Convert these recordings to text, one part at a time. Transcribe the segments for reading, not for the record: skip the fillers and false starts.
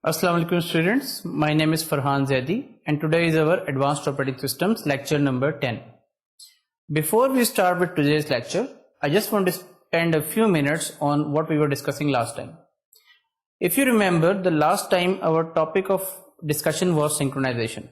Assalamu alaikum students, my name is Farhan Zaidi and today is our Advanced Operating Systems lecture number 10. Before we start with today's lecture, I just want to spend a few minutes on what we were discussing last time. If you remember, the last time our topic of discussion was synchronization.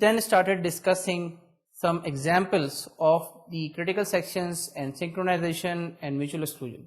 then started discussing some examples of the critical sections and synchronization and mutual exclusion.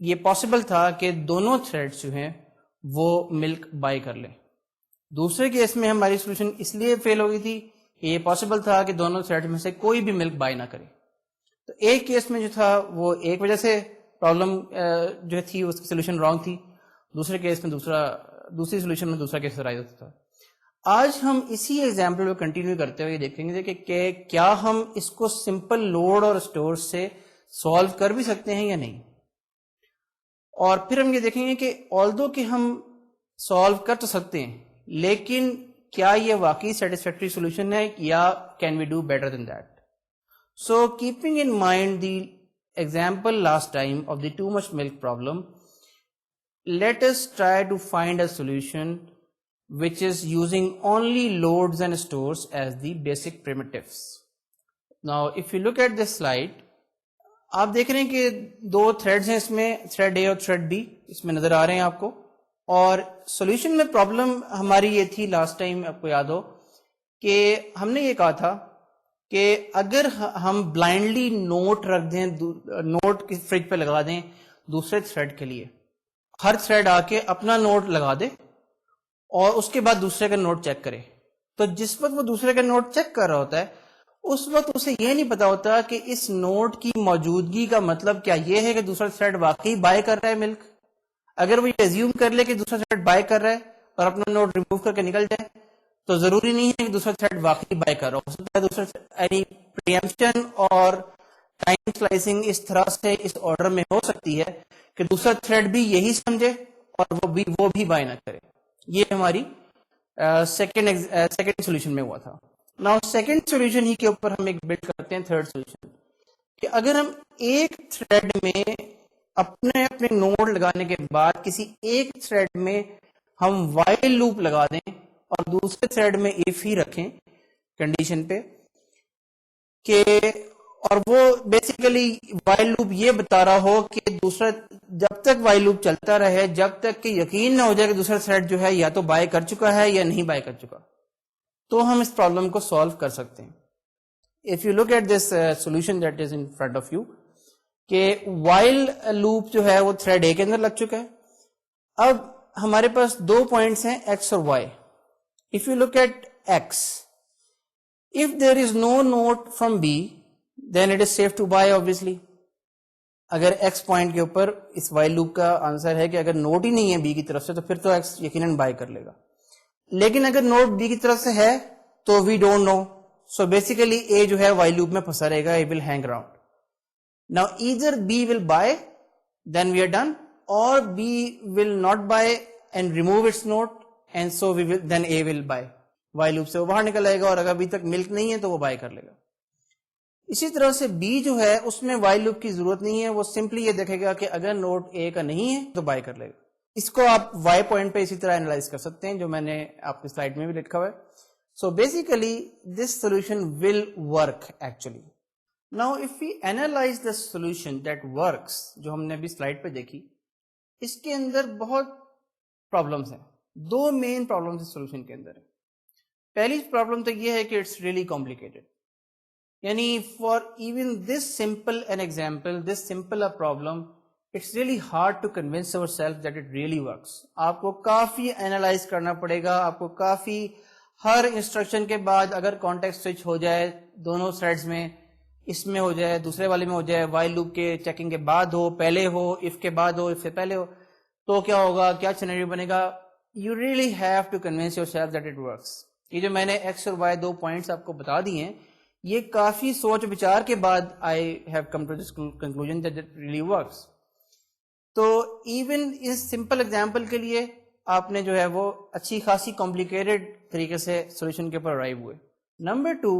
یہ possible تھا کہ دونوں threads جو ہیں وہ ملک by کر لیں. دوسرے کیس میں ہماری سولوشن اس لیے فیل ہو گئی تھی کہ یہ پاسبل تھا کہ دونوں تھریڈ میں سے کوئی بھی ملک بائی نہ کرے. تو ایک کیس میں جو تھا وہ ایک وجہ سے پرابلم جو تھی اس کی سولوشن رانگ تھی, دوسرے کیس میں دوسری سولوشن میں دوسرا کیس رائٹ ہوتا تھا. آج ہم اسی ایگزامپل کو کنٹینیو کرتے ہوئے دیکھیں گے کہ کیا ہم اس کو سمپل لوڈ اور اسٹور سے سالو کر بھی سکتے ہیں یا نہیں. اور پھر ہم یہ دیکھیں گے کہ آلدو کہ ہم سالو کر تو سکتے ہیں, لیکن کیا یہ واقعی سیٹسفیکٹری سولوشن ہے یا can we do better than that. So keeping in mind the example last time of the too much milk problem, let us try to find a solution which is using only loads and stores as the basic primitives. Now if you look at this slide, آپ دیکھ رہے ہیں کہ دو threads ہیں اس میں, thread A اور thread B اس میں نظر آ رہے ہیں آپ کو. اور سولوشن میں پرابلم ہماری یہ تھی لاسٹ ٹائم, آپ کو یاد ہو کہ ہم نے یہ کہا تھا کہ اگر ہم بلائنڈلی نوٹ رکھ دیں, نوٹ فریج پہ لگا دیں دوسرے تھریڈ کے لیے, ہر تھریڈ آ کے اپنا نوٹ لگا دے اور اس کے بعد دوسرے کا نوٹ چیک کرے, تو جس وقت وہ دوسرے کا نوٹ چیک کر رہا ہوتا ہے اس وقت اسے یہ نہیں پتا ہوتا کہ اس نوٹ کی موجودگی کا مطلب کیا یہ ہے کہ دوسرا تھریڈ واقعی بائی کر رہا ہے ملک. اگر وہ یہ ایزیوم کر لے کہ دوسرا تھریڈ بائی کر رہا ہے اور اپنا نوٹ ریموو کر کے نکل جائے, تو ضروری نہیں ہے کہ دوسرا تھریڈ واقعی بائی کر رہا ہو سکتا ہے دوسرا یعنی پریمپشن اور ٹائم سلائسنگ اس طرح سے اس آرڈر میں ہو سکتی ہے کہ دوسرا تھریڈ بھی یہی سمجھے اور وہ بھی بائی نہ کرے. یہ ہماری سیکنڈ سولوشن میں ہوا تھا. ناؤ سیکنڈ سولوشن ہی کے اوپر ہم ایک بلڈ کرتے ہیں تھرڈ سولوشن, کہ اگر ہم ایک تھریڈ میں اپنے نوڈ لگانے کے بعد کسی ایک تھریڈ میں ہم وائل لوپ لگا دیں اور دوسرے تھریڈ میں ایف ہی رکھیں کنڈیشن پہ کہ, اور وہ بیسیکلی وائل لوپ یہ بتا رہا ہو کہ دوسرا جب تک وائل لوپ چلتا رہے جب تک کہ یقین نہ ہو جائے کہ دوسرا تھریڈ جو ہے یا تو بائی کر چکا ہے یا نہیں بائی کر چکا, تو ہم اس پرابلم کو سالو کر سکتے ہیں. If you look at this solution that is in front of you, کہ وائل لوپ جو ہے وہ تھریڈ اے کے اندر لگ چکا ہے. اب ہمارے پاس دو پوائنٹس ہیں ایکس اور Y. If you look at X, if there is no note from B then it is safe to buy obviously. اگر x پوائنٹ کے اوپر اس while loop کا آنسر ہے کہ اگر نوٹ ہی نہیں ہے B کی طرف سے تو پھر تو x یقیناً بائی کر لے گا, لیکن اگر نوٹ B کی طرف سے ہے تو we don't know, so basically A جو ہے while loop میں پھنسا رہے گا, it will hang around. Now either B will buy then we are done, or B will not buy and remove its note and so then A will buy. While loop سے وہ باہر نکل آئے گا اور اگر ابھی تک ملک نہیں ہے تو وہ بائی کر لے گا. اسی طرح سے بی جو ہے اس میں وائی لوپ کی ضرورت نہیں ہے, وہ سمپلی یہ دیکھے گا کہ اگر نوٹ اے کا نہیں ہے تو بائی کر لے گا. اس کو آپ وائی پوائنٹ پہ اسی طرح اینالائز کر سکتے ہیں جو میں نے آپ کی سلائڈ میں بھی لکھا ہوا ہے. So basically this solution will work actually. Now if we analyze the solution that works, جو ہم نے ابھی سلائڈ پہ دیکھی, اس کے اندر بہت پرابلمس ہیں. دو مین پرابلمس اس سولوشن کے اندر ہے. پہلی پرابلم تو یہ ہے کہ اٹس ریئلی کمپلیکیٹڈ, یعنی for even this simple an example, this simple a problem, it's really hard to convince ourself that it really works. آپ کو کافی اینالائز کرنا پڑے گا, آپ کو کافی ہر انسٹرکشن کے بعد اگر کانٹیکسٹ سوئچ ہو جائے دونوں سائڈز میں, اس میں ہو جائے دوسرے والے میں ہو جائے, وائل لوپ کے چیکنگ کے بعد ہو, پہلے ہو, اف کے بعد ہو, اف سے پہلے ہو, تو کیا ہوگا, کیا سینیریو بنے گا. You really have to convince yourself that it works. یہ جو میں نے ایکس اور وائی دو پوائنٹس آپ کو بتا دی ہیں, یہ کافی سوچ بچار کے بعد I have come to this conclusion that it really works. تو ایون اس سمپل ایگزامپل کے لیے آپ نے جو ہے وہ اچھی خاصی کمپلیکیٹڈ طریقے سے سولوشن کے اوپر ارائیو ہوئے. نمبر 2,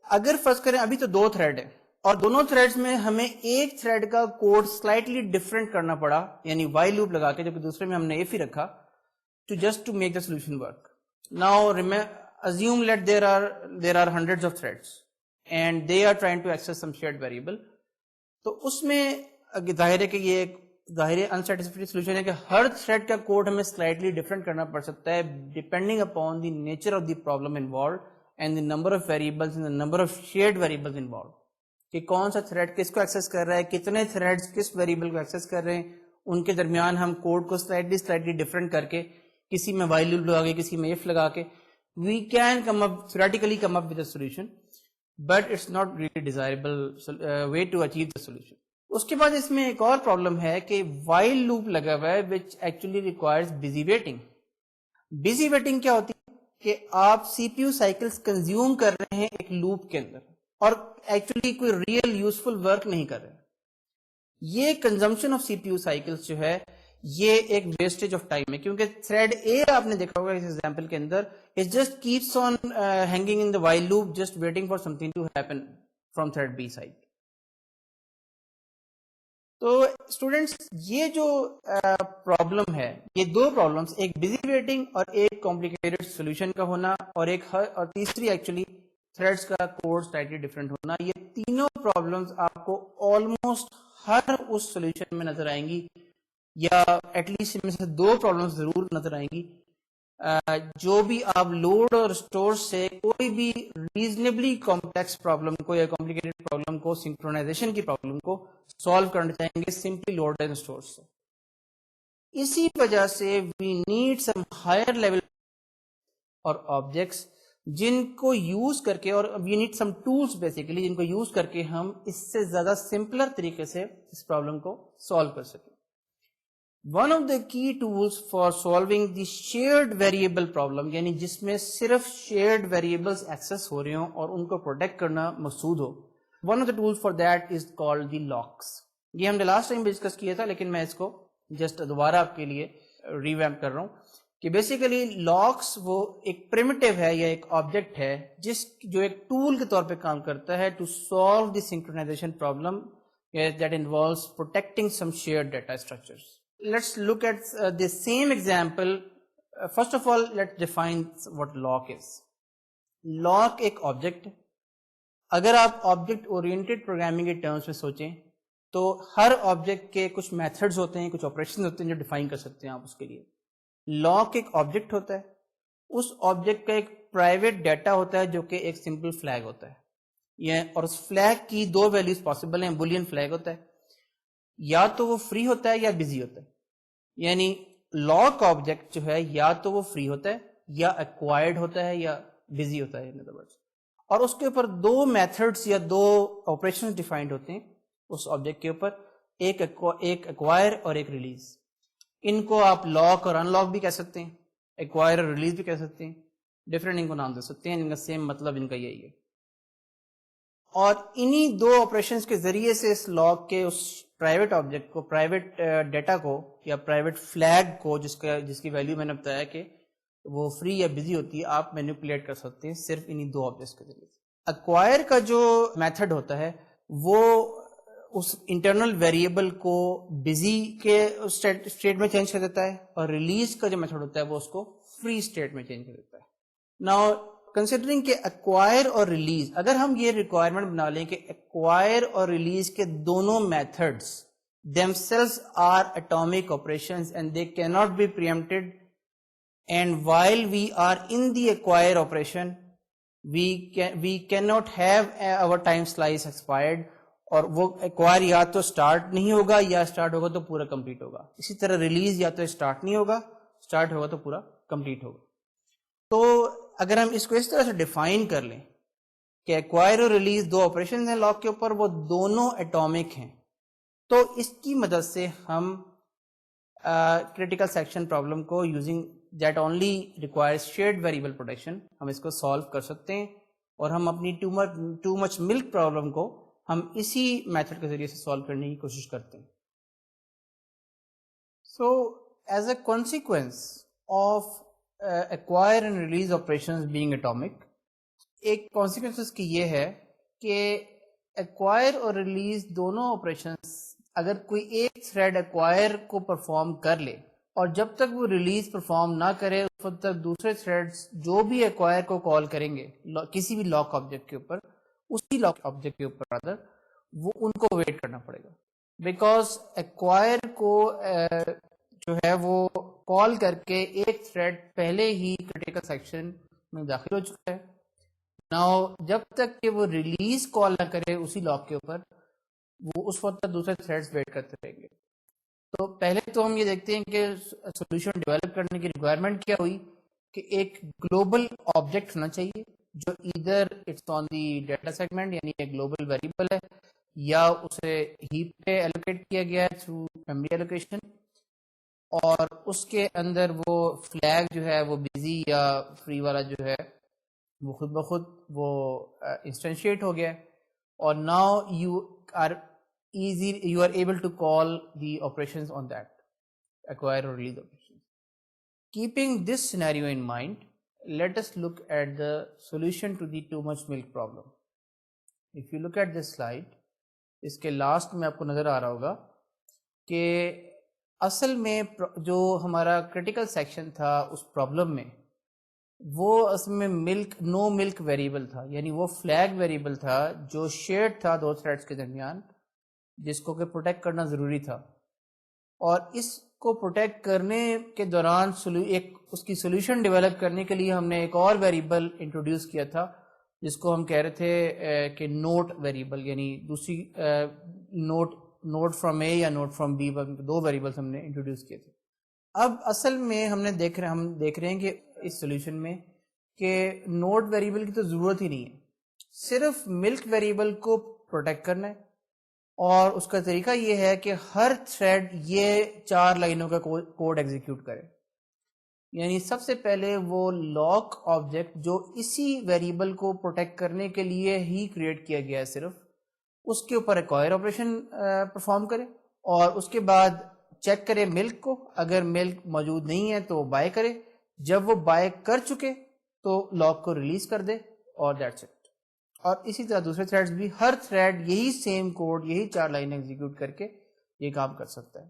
اگر فرض کریں ابھی تو دو تھریڈ ہے اور دونوں تھریڈز میں ہمیں ایک تھریڈ کا کوڈ سلائٹلی ڈفرینٹ کرنا پڑا, یعنی وائی لوپ لگا کے, جبکہ دوسرے میں ہم نے ایف ہی رکھا, to just to make the solution work. Now assume that there are hundreds of threads and they are trying to access some shared variable. تو اس میں ظاہر ہے کہ یہ ایک ظاہر انسیٹسفیکٹری سولوشن ہے کہ ہر تھریڈ کا کوڈ ہمیں سلائٹلی ڈفرینٹ کرنا پڑ سکتا ہے depending upon the nature of the problem involved and the number of variables and the number of shared variables involved, کہ کون سا تھریڈ کس کو ایکسس کر رہا ہے, کتنے تھریڈز کس ویریبل کو ایکسس کر رہے ہیں, ان کے درمیان ہم کوڈ کو سلائٹلی ڈفرینٹ کر کے کسی میں وائل لوپ لگا کے کسی میں ایف لگا کے we can come up theoretically come up with a solution, but it's not really desirable way to achieve the solution. اس کے بعد اس میں ایک اور پرابلم ہے کہ وائل لوپ لگا ہوا ہے which actually requires busy waiting. busy waiting کیا ہوتی ہے کہ آپ سی پی یو سائیکلس کنزیوم کر رہے ہیں ایک لوپ کے اندر اور ایکچولی کوئی ریئل یوزفل ورک نہیں کر رہے. یہ consumption of C P U cycles جو ہے یہ ایک ویسٹیج آف ٹائم ہے, کیونکہ تھریڈ اے آپ نے دیکھا ہوگا اس ایگزامپل کے اندر it just keeps on hanging in the while loop just waiting for something to happen from thread B side. تو اسٹوڈینٹس یہ جو پرابلم ہے, یہ دو پرابلمس, ایک بزی ویٹنگ اور ایک کمپلیکیٹڈ سولوشن کا ہونا اور ایک اور تیسری ایکچولی تھریڈس کا کوڈ سلائٹلی ڈفرینٹ ہونا, یہ تینوں پرابلمس آپ کو آلموسٹ ہر اس سولوشن میں نظر آئیں گی, یا ایٹ لیسٹ ان میں سے دو پرابلمس ضرور نظر آئیں گی. جو بھی آپ لوڈ اور اسٹور سے کوئی بھی ریزنیبلی کمپلیکس پرابلم کو یا کمپلیکیٹڈ پرابلم کو, سنکرونائزیشن کی پرابلم کو سالو کرنا چاہیں گے سمپلی لوڈ اینڈ اسٹور سے. اسی وجہ سے we need some higher level اور آبجیکٹس جن کو یوز کر کے, اور we need some tools basically جن کو یوز کر کے ہم اس سے زیادہ سمپلر طریقے سے اس پرابلم کو سالو کر سکیں. One of the key tools for solving the shared variable problem, یعنی جس میں صرف shared variables access ہو رہے ہوں اور ان کو protect کرنا مقصود ہو, one of the tools for that is called the locks. یہ ہم نے لاسٹ ٹائم بھی ڈسکس کیا تھا, لیکن میں اس کو جسٹ دوبارہ آپ کے لیے ریویمپ کر رہا ہوں کہ بیسیکلی لاکس وہ ایک پریمیٹیو ہے یا ایک آبجیکٹ ہے جو ایک ٹول کے طور پہ کام کرتا ہے to solve the synchronization problem that involves protecting some shared data structures. Let's look at the same example. First of all, let's define what lock is. Lock ایک آبجیکٹ. اگر آپ آبجیکٹ اورینٹیڈ پروگرامنگ کے terms میں سوچیں تو ہر object کے کچھ methods ہوتے ہیں, کچھ آپریشن ہوتے ہیں جو ڈیفائن کر سکتے ہیں آپ اس کے لیے. لاک ایک آبجیکٹ ہوتا ہے, اس آبجیکٹ کا ایک پرائیویٹ ڈیٹا ہوتا ہے جو کہ ایک سمپل فلیگ ہوتا ہے, اور اس فلیگ کی دو ویلیوز پاسبل ہیں. بولین فلیگ ہوتا ہے, یا تو وہ فری ہوتا ہے یا بزی ہوتا ہے. یعنی لاک آبجیکٹ جو ہے یا تو وہ فری ہوتا ہے یا ایکوائرڈ ہوتا ہے یا بزی ہوتا ہے, اور اس کے اوپر دو میتھڈس یا دو آپریشن ڈیفائنڈ ہوتے ہیں اس آبجیکٹ کے اوپر, ایک ایکوائر اور ایک ریلیز. ان کو آپ لاک اور ان لاک بھی کہہ سکتے ہیں, ایکوائر اور ریلیز بھی کہہ سکتے ہیں, ڈفرینٹ ان کو نام دے سکتے ہیں, ان کا سیم مطلب ان کا یہی ہے. اور انہی دو آپریشنز کے ذریعے سے اس لاک کے اس پرائیویٹ آبجیکٹ کو, پرائیویٹ ڈیٹا کو یا پرائیویٹ فلیگ کو جس کی ویلیو میں نے بتایا کہ وہ فری یا بزی ہوتی ہے, آپ مینیپولیٹ کر سکتے ہیں صرف انہی دو آبجیکٹس کے ذریعے. ایکوائر کا جو میتھڈ ہوتا ہے وہ اس انٹرنل ویریبل کو بزی کے اسٹیٹ میں چینج کر دیتا ہے, اور ریلیز کا جو میتھڈ ہوتا ہے وہ اس کو فری اسٹیٹ میں چینج کر دیتا ہے. ناؤ کنسیڈرنگ کہ ایکوائر اور ریلیز, اگر ہم یہ ریکوائرمنٹ بنا لیں کہ ایکوائر اور ریلیز کے دونوں methods themselves are atomic operations and they cannot be preempted, and while we are in the acquire operation we cannot have our time slice expired, اور وہ ایکوائر یا تو اسٹارٹ نہیں ہوگا یا اسٹارٹ ہوگا تو پورا کمپلیٹ ہوگا. اسی طرح ریلیز یا تو اسٹارٹ نہیں ہوگا, اسٹارٹ ہوگا تو پورا کمپلیٹ ہوگا. تو اگر ہم اس کو اس طرح سے ڈیفائن کر لیں کہ ایکوائر اور ریلیز دو آپریشن ہیں لاک کے اوپر, وہ دونوں ایٹامک ہیں, تو اس کی مدد سے ہم کریٹیکل سیکشن پرابلم کو using that only requires shared variable protection ہم اس کو سالو کر سکتے ہیں, اور ہم اپنی ٹو مچ ملک پرابلم کو ہم اسی میتھڈ کے ذریعے سے سالو کرنے کی کوشش کرتے ہیں. So as a consequence of acquire and release operations being atomic, ایک consequences کی یہ ہے کہ acquire اور release دونوں operations اگر کوئی ایک thread acquire کو perform کر لے اور جب تک وہ release perform نہ کرے اس وقت تک دوسرے threads جو بھی acquire کو call کریں گے کسی بھی lock object کے اوپر, اسی lock object کے اوپر rather, وہ ان کو wait کرنا پڑے گا, because acquire کو جو ہے وہ کال کر کے ایک تھریڈ پہلے ہی کریٹیکل سیکشن میں داخل ہو چکا ہے. ناؤ جب تک کہ وہ ریلیز کال نہ کرے اسی لاک کے اوپر, وہ اس وقت تک دوسرے تھریڈز ویٹ کرتے رہیں گے. تو پہلے تو ہم یہ دیکھتے ہیں کہ سولوشن ڈیولپ کرنے کی ریکوائرمنٹ کیا ہوئی کہ ایک گلوبل آبجیکٹ ہونا چاہیے جو ادھر it's on the data segment یعنی ایک گلوبل ویریبل ہے یا اسے ہیپ پہ ایلوکیٹ کیا گیا ہے تھرو میموری ایلوکیشن, اور اس کے اندر وہ فلیگ جو ہے وہ بزی یا فری والا جو ہے وہ خود بخود وہ انسٹینشیٹ ہو گیا, اور now you are able to call the operations on that acquire or release operations. Keeping this scenario in mind, let us look at the solution to the too much milk problem. If you look at this slide, اس کے last میں آپ کو نظر آ رہا ہوگا کہ اصل میں جو ہمارا کریٹیکل سیکشن تھا اس پرابلم میں وہ اصل میں نو ملک ویریبل تھا, یعنی وہ فلیگ ویریبل تھا جو شیئرڈ تھا دو تھریڈس کے درمیان, جس کو کہ پروٹیکٹ کرنا ضروری تھا. اور اس کو پروٹیکٹ کرنے کے دوران اس کی سولوشن ڈیولپ کرنے کے لیے ہم نے ایک اور ویریبل انٹروڈیوس کیا تھا جس کو ہم کہہ رہے تھے کہ نوٹ ویریبل, یعنی دوسری نوٹ فرام اے یا نوٹ فرام بی, دو ویریبلس ہم نے انٹروڈیوس کیے تھے. اب اصل میں ہم دیکھ رہے ہیں کہ اس سولوشن میں کہ نوٹ ویریبل کی تو ضرورت ہی نہیں ہے, صرف ملک ویریبل کو پروٹیکٹ کرنا ہے, اور اس کا طریقہ یہ ہے کہ ہر تھریڈ یہ 4 لائنوں کا کوڈ ایگزیکیوٹ کرے. یعنی سب سے پہلے وہ لاک آبجیکٹ جو اسی ویریبل کو پروٹیکٹ کرنے کے لیے ہی کریٹ کیا گیا ہے صرف, اس کے اوپر ایکوائر آپریشن پرفارم کرے, اور اس کے بعد چیک کرے ملک کو, اگر ملک موجود نہیں ہے تو بائی کرے, جب وہ بائی کر چکے تو لاک کو ریلیز کر دے, اور دیٹس اٹ. اور اسی طرح دوسرے تھریڈز بھی, ہر تھریڈ یہی سیم کوڈ یہی 4 لائن ایگزیکیوٹ کر کے یہ کام کر سکتا ہے.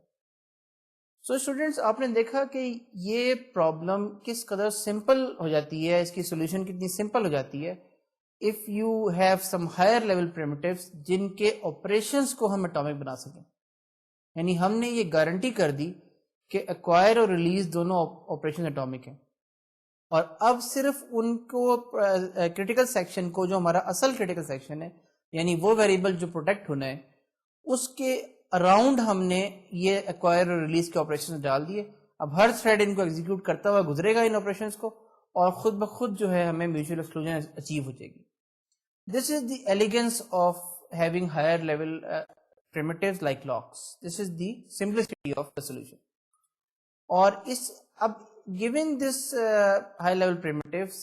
سو اسٹوڈینٹس, آپ نے دیکھا کہ یہ پرابلم کس قدر سمپل ہو جاتی ہے, اس کی سولوشن کتنی سمپل ہو جاتی ہے if you have some higher level primitives جن کے آپریشنس کو ہم اٹامک بنا سکیں. یعنی ہم نے یہ گارنٹی کر دی کہ ایکوائر اور ریلیز دونوں آپریشن اٹامک ہیں, اور اب صرف ان کو کریٹیکل سیکشن کو, جو ہمارا اصل کریٹیکل سیکشن ہے یعنی وہ ویریبل جو پروٹیکٹ ہونا ہے, اس کے اراؤنڈ ہم نے یہ ایکوائر اور ریلیز کے آپریشن ڈال دیے. اب ہر تھریڈ ان کو ایگزیکیوٹ کرتا ہوا گزرے گا ان آپریشنس کو, اور خود بخود جو ہے ہمیں میوچل ایکسکلوژن اچیو ہو جائے گی. This is the elegance of having higher level primitives like locks. This is the simplicity of the solution. اور اب given this high level primitives,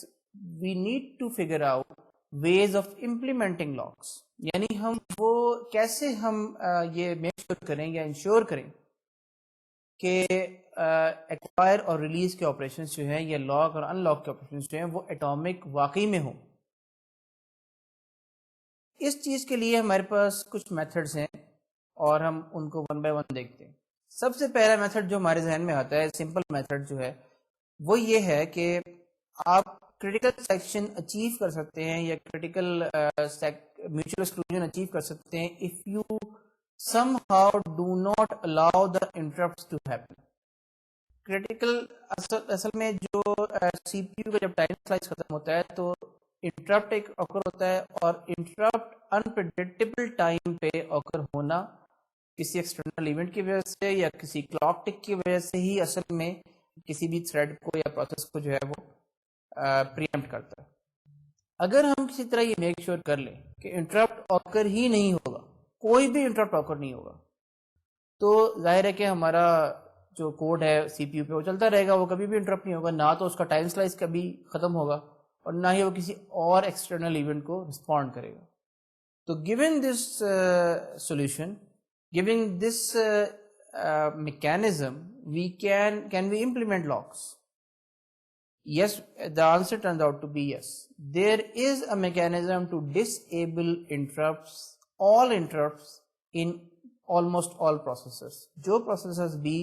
we need to figure out ways of implementing locks. یعنی ہم وہ کیسے ہم یہ make sure کریں یا انشور کریں کہ ایکوائر اور ریلیز کے آپریشنس جو ہیں یا لاک اور ان لاک کے آپریشنس جو ہیں وہ اٹامک واقعی میں ہوں. اس چیز کے لیے ہمارے پاس کچھ میتھڈز ہیں اور ہم ان کو ون بائی ون دیکھتے ہیں. سب سے پہلا میتھڈ جو ہمارے ذہن میں آتا ہے, سمپل میتھڈ جو ہے, وہ یہ ہے کہ آپ کریٹیکل سیکشن اچیو کر سکتے ہیں یا کریٹیکل میوچل ایکسکلوژن اچیو کر سکتے ہیں if you somehow do not allow the interrupts to happen. Critical اصل میں جو سی پی یو کا جب ٹائم سلائس ختم ہوتا ہے تو انٹرپٹ ایک اوکر ہوتا ہے, اور انٹرپٹ انپریڈکٹیبل ٹائم پہ اوکر ہونا کسی ایکسٹرنل ایونٹ کی وجہ سے یا کسی کلاک ٹک کی وجہ سے ہی اصل میں کسی بھی تھریڈ کو یا پروسیس کو جو ہے وہ پریمپٹ کرتا ہے. اگر ہم کسی طرح یہ میک شور کر لیں کہ انٹرپٹ اوکر ہی نہیں ہوگا, کوئی بھی انٹرپٹ اوکر نہیں ہوگا, تو ظاہر ہے کہ ہمارا جو کوڈ ہے سی پی یو پہ وہ چلتا رہے گا, وہ کبھی بھی انٹرپٹ نہیں ہوگا, نہ تو اس کا ٹائم سلائس کبھی ختم ہوگا اور نہ ہی وہ کسی اور ایکسٹرنل ایونٹ کو رسپونڈ کرے گا. تو given this solution, given this mechanism, can we implement locks? Yes, the answer turns out to be yes. There is a mechanism to disable interrupts, all interrupts in almost all processors. جو processors بھی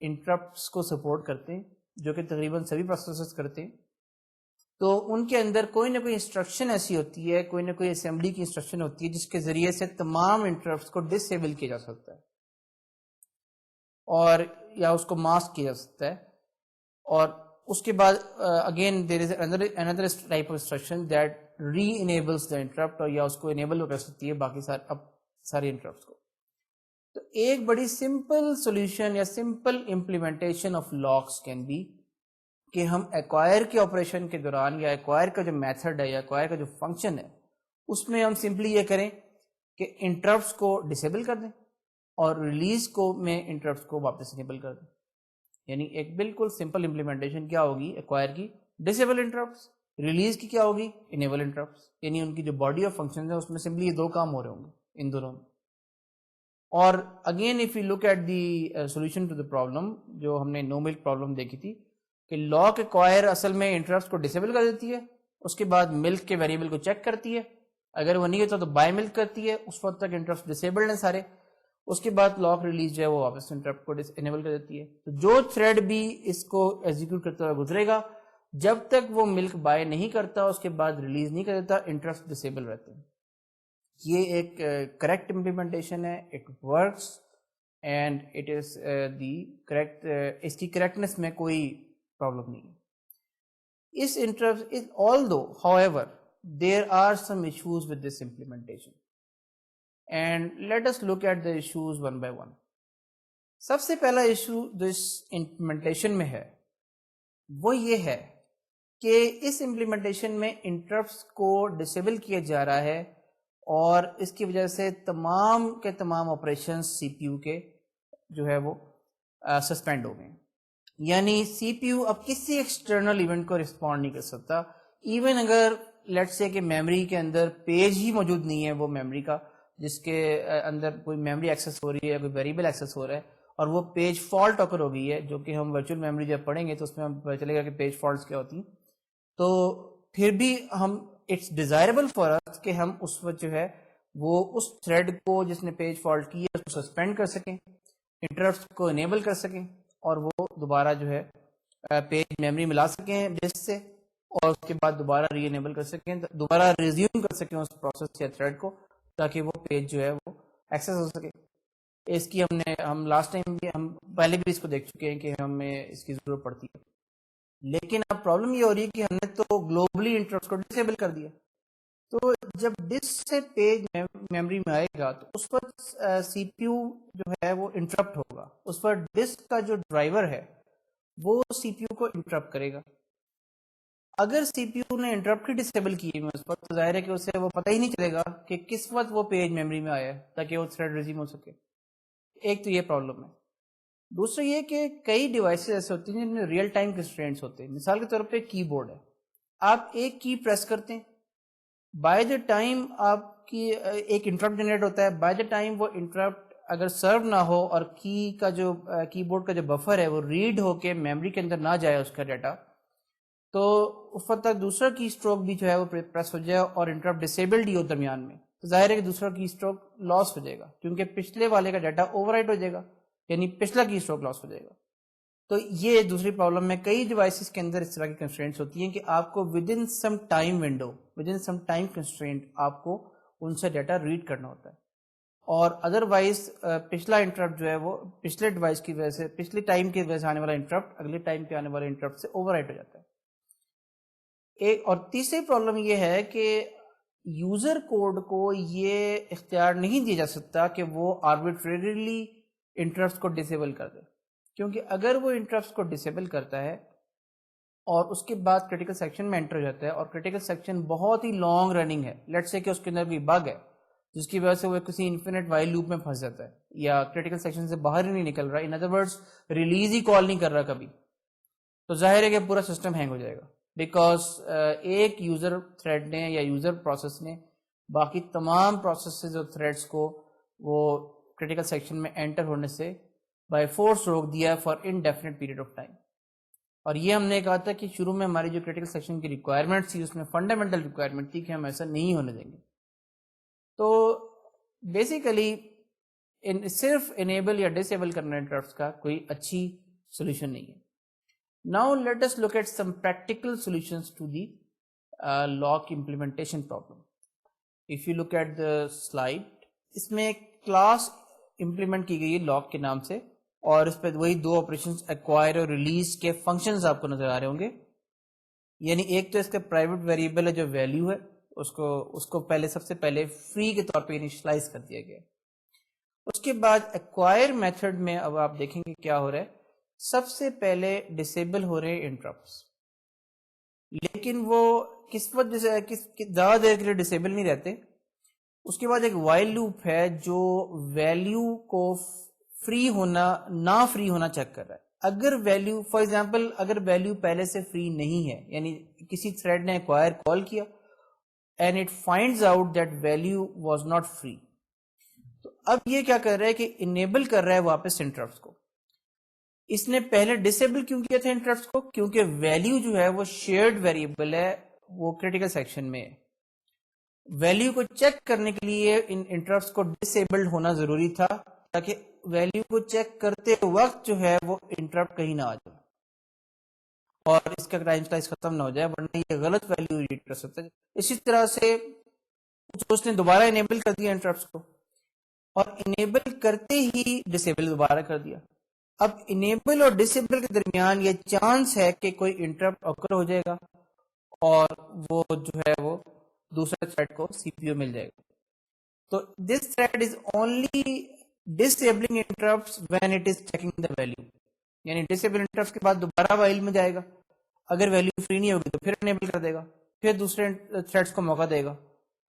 interrupts کو support کرتے ہیں, جو کہ تقریباً سبھی processors کرتے ہیں, تو ان کے اندر کوئی نہ کوئی انسٹرکشن ایسی ہوتی ہے, کوئی نہ کوئی اسمبلی کی انسٹرکشن ہوتی ہے جس کے ذریعے سے تمام انٹرپٹس کو ڈس ایبل کیا جا سکتا ہے اور یا اس کو ماسک کیا جا سکتا ہے. اور اس کے بعد again there is another type of instruction that re-enables the interrupt, اور یا اس کو enable کر سکتی ہے باقی سارے انٹرپٹس کو. تو ایک بڑی سمپل سولوشن یا simple implementation of locks can be کہ ہم ایکوائر کے آپریشن کے دوران یا ایکوائر کا جو میتھڈ ہے یا ایکوائر کا جو فنکشن ہے اس میں ہم سمپلی یہ کریں کہ انٹرپٹس کو ڈسیبل کر دیں اور ریلیز کو میں انٹرپٹس کو واپس انیبل کر دیں. یعنی ایک بالکل سمپل امپلیمنٹیشن کیا ہوگی ایکوائر کی؟ Disable interrupts. ریلیز کی کیا ہوگی؟ Enable interrupts. یعنی ان کی جو باڈی آف فنکشن ہے اس میں سمپلی یہ دو کام ہو رہے ہوں گے ان دونوں میں. اور again if you look at the solution to the problem جو ہم نے نو ملک پرابلم دیکھی تھی کہ لاک ایکوائر اصل میں انٹرپٹس کو ڈسیبل کر دیتی ہے, اس کے بعد ملک کے ویریبل کو چیک کرتی ہے, اگر وہ نہیں ہوتا تو بائی ملک کرتی ہے, اس وقت تک انٹرپٹس ڈسیبلڈ ہیں سارے, اس کے بعد لاک ریلیز جو ہے وہ واپس انٹرپٹ کو انیبل کر دیتی ہے. تو جو تھریڈ بھی اس کو ایگزیکیوٹ کرتا ہوا گزرے گا جب تک وہ ملک بائی نہیں کرتا اس کے بعد ریلیز نہیں کر دیتا انٹرپٹ ڈسیبل رہتے ہیں. یہ ایک کریکٹ امپلیمنٹیشن ہے, it works and it is the correct, اس کی کریکٹنس میں کوئی پرابلم نہیں ہے. اس interrupt although however there are some issues with this implementation and let us look at the issues one by one. سب سے پہلا ایشو جو اس امپلیمنٹیشن میں ہے وہ یہ ہے کہ اس امپلیمنٹیشن میں انٹرپٹس کو ڈسیبل کیا جا رہا ہے اور اس کی وجہ سے تمام کے تمام آپریشن سی پی یو کے جو ہے وہ سسپینڈ ہو گئے. یعنی سی پی یو اب کسی ایکسٹرنل ایونٹ کو رسپونڈ نہیں کر سکتا, ایون اگر لیٹس سے کہ میموری کے اندر پیج ہی موجود نہیں ہے وہ میموری کا جس کے اندر کوئی میموری ایکسیس ہو رہی ہے, کوئی ویریبل ایکسیس ہو رہا ہے اور وہ پیج فالٹ اکر ہو گئی ہے, جو کہ ہم ورچوئل میموری جب پڑھیں گے تو اس میں ہم پتہ چلے گا کہ پیج فالٹس کیا ہوتی ہیں. تو پھر بھی ہم اٹس ڈیزائربل فار اس کہ ہم اس وقت جو ہے وہ اس تھریڈ کو جس نے پیج فالٹ کی ہے اس کو سسپینڈ کر سکیں, انٹرپٹس کو انیبل کر سکیں اور وہ دوبارہ جو ہے پیج میموری ملا سکیں ڈسک سے اور اس کے بعد دوبارہ ری انیبل کر سکیں, دوبارہ ریزیوم کر سکیں اس پروسیس یا تھریڈ کو تاکہ وہ پیج جو ہے وہ ایکسیس ہو سکے. اس کی ہم لاسٹ ٹائم بھی ہم پہلے بھی اس کو دیکھ چکے ہیں کہ ہمیں اس کی ضرورت پڑتی ہے. لیکن اب پرابلم یہ ہو رہی ہے کہ ہم نے تو گلوبلی انٹرپٹس کو ڈسیبل کر دیا, تو جب ڈسک سے پیج میموری میں آئے گا تو اس وقت سی پی یو جو ہے وہ انٹرپٹ ہوگا, اس پر ڈسک کا جو ڈرائیور ہے وہ سی پی یو کو انٹرپٹ کرے گا. اگر سی پی یو نے انٹرپٹ ہی ڈسیبل کی ہے اس وقت تو ظاہر ہے کہ اسے وہ پتہ ہی نہیں چلے گا کہ کس وقت وہ پیج میموری میں آیا ہے تاکہ وہ تھریڈ ریزیوم ہو سکے. ایک تو یہ پرابلم ہے. دوسرا یہ کہ کئی ڈیوائسز ایسے ہوتے ہیں جن میں ریئل ٹائم کنسٹرینٹس ہوتے ہیں. مثال کے طور پہ کی بورڈ ہے, آپ ایک کی پریس کرتے ہیں, بائی دا ٹائم آپ کی ایک انٹرپٹ جنریٹ ہوتا ہے, بائی دا ٹائم وہ انٹرپٹ اگر سرو نہ ہو اور کی بورڈ کا جو بفر ہے وہ ریڈ ہو کے میموری کے اندر نہ جائے اس کا ڈیٹا, تو اس وقت تک دوسرا کی اسٹروک بھی جو ہے وہ پریس ہو جائے اور انٹرپٹ ڈسیبلڈ ہی ہو درمیان میں, تو ظاہر ہے کہ دوسرا کی اسٹروک لاس ہو جائے گا کیونکہ پچھلے والے کا ڈیٹا اوور رائٹ ہو جائے گا, یعنی پچھلا کی اسٹروک لاس ہو جائے گا. تو یہ دوسری پرابلم ہے. کئی ڈیوائسز کے اندر اس طرح کی کنسٹرینٹس ہوتی ہیں کہ آپ کو with in some time window, with in some time constraint آپ کو ان سے ڈیٹا ریڈ کرنا ہوتا ہے, اور ادروائز پچھلا انٹرپٹ جو ہے وہ پچھلے ڈیوائس کی وجہ سے, پچھلے ٹائم کی وجہ سے آنے والا انٹرپٹ اگلے ٹائم کے آنے والے انٹرپٹ سے اوور رائٹ ہو جاتا ہے. ایک اور تیسری پرابلم یہ ہے کہ یوزر کوڈ کو یہ اختیار نہیں دیا جا سکتا کہ وہ آربیٹریلی انٹرپٹس کو ڈسیبل کر دے, کیونکہ اگر وہ انٹرپٹس کو ڈسیبل کرتا ہے اور اس کے بعد کریٹیکل سیکشن میں انٹر ہو جاتا ہے اور کریٹیکل سیکشن بہت ہی لانگ رننگ ہے, لیٹ سے کہ اس کے اندر کوئی بگ ہے جس کی وجہ سے وہ کسی انفینٹ وائل لوپ میں پھنس جاتا ہے یا کریٹیکل سیکشن سے باہر ہی نہیں نکل رہا, ان ادر ورڈز ریلیز ہی کال نہیں کر رہا کبھی, تو ظاہر ہے کہ پورا سسٹم ہینگ ہو جائے گا. بیکاز ایک یوزر تھریڈ نے یا یوزر پروسیس نے باقی تمام پروسیسز اور تھریڈس کو وہ کریٹیکل سیکشن میں انٹر ہونے سے بائی فورس روک دیا for indefinite period of time. اور یہ ہم نے کہا تھا کہ شروع میں ہماری جو کریٹیکل سیکشن کی ریکوائرمنٹ تھی اس میں فنڈامنٹل ریکوائرمنٹ تھی کہ ہم ایسا نہیں ہونے دیں گے. تو بیسیکلی صرف انیبل یا ڈسیبل کرنا انٹرپٹس کا کوئی اچھی سولوشن نہیں ہے. Now let us look at some practical solutions to the lock implementation problem. If you look at the slide, اس میں ایک کلاس امپلیمنٹ کی گئی ہے لاک کے نام سے, اور اس پہ وہی دو آپریشنز ایکوائر اور ریلیز کے فنکشنز آپ کو نظر آ رہے ہوں گے. یعنی ایک تو اس کا پرائیویٹ ویریبل ہے جو ویلیو ہے اس کو پہلے سب سے پہلے فری کے طور پہ انیشلائز کر دیا گیا, اس کے بعد ایکوائر میتھڈ میں اب آپ دیکھیں گے کیا ہو رہا ہے. سب سے پہلے ڈسیبل ہو رہے انٹرپٹس، لیکن وہ کس وقت زیادہ دیر کے لیے ڈسیبل نہیں رہتے. اس کے بعد ایک وائل لوپ ہے جو ویلیو کو فری ہونا نہ فری ہونا چیک کر رہا ہے. اگر ویلیو فار ایگزامپل اگر ویلیو پہلے سے فری نہیں ہے، یعنی کسی تھریڈ نے ایکوائر کال کیا and it finds out that value was not free, تو اب یہ کیا کر رہا ہے کہ انیبل کر رہا ہے واپس انٹرپٹس کو. اس نے پہلے ڈسیبل کیوں کیا تھا انٹرپٹس کو؟ کیونکہ ویلیو جو ہے وہ شیئرڈ ویریبل ہے، وہ کریٹیکل سیکشن میں ہے. ویلیو کو چیک کرنے کے لیے ان انٹرپٹس کو ڈسیبلڈ ہونا ضروری تھا تاکہ ویلیو کو چیک کرتے وقت جو ہے وہ انٹرپٹ کہیں نہ آ جائے اور اس کا ٹائم سلائس ختم نہ ہو جائے، ورنہ یہ غلط ویلیو ریڈ کر سکتا ہے. اسی طرح سے اس نے دوبارہ انیبل کر دیا انٹرپٹس کو، اور انیبل کرتے ہی ڈسیبل دوبارہ کر دیا. اب انیبل اور ڈسیبل کے درمیان یہ چانس ہے کہ کوئی انٹرپٹ اوکر ہو جائے گا اور وہ جو ہے وہ دوسرے تھریڈ کو سی پی یو مل جائے گا. تو this thread is only disabling interrupts when it is checking the value, یعنی ڈسیبل انٹرپٹس کے بعد دوبارہ وائل میں جائے گا، اگر ویلیو فری نہیں ہوگی تو پھر انیبل کر دے گا، پھر دوسرے تھریڈس کو موقع دے گا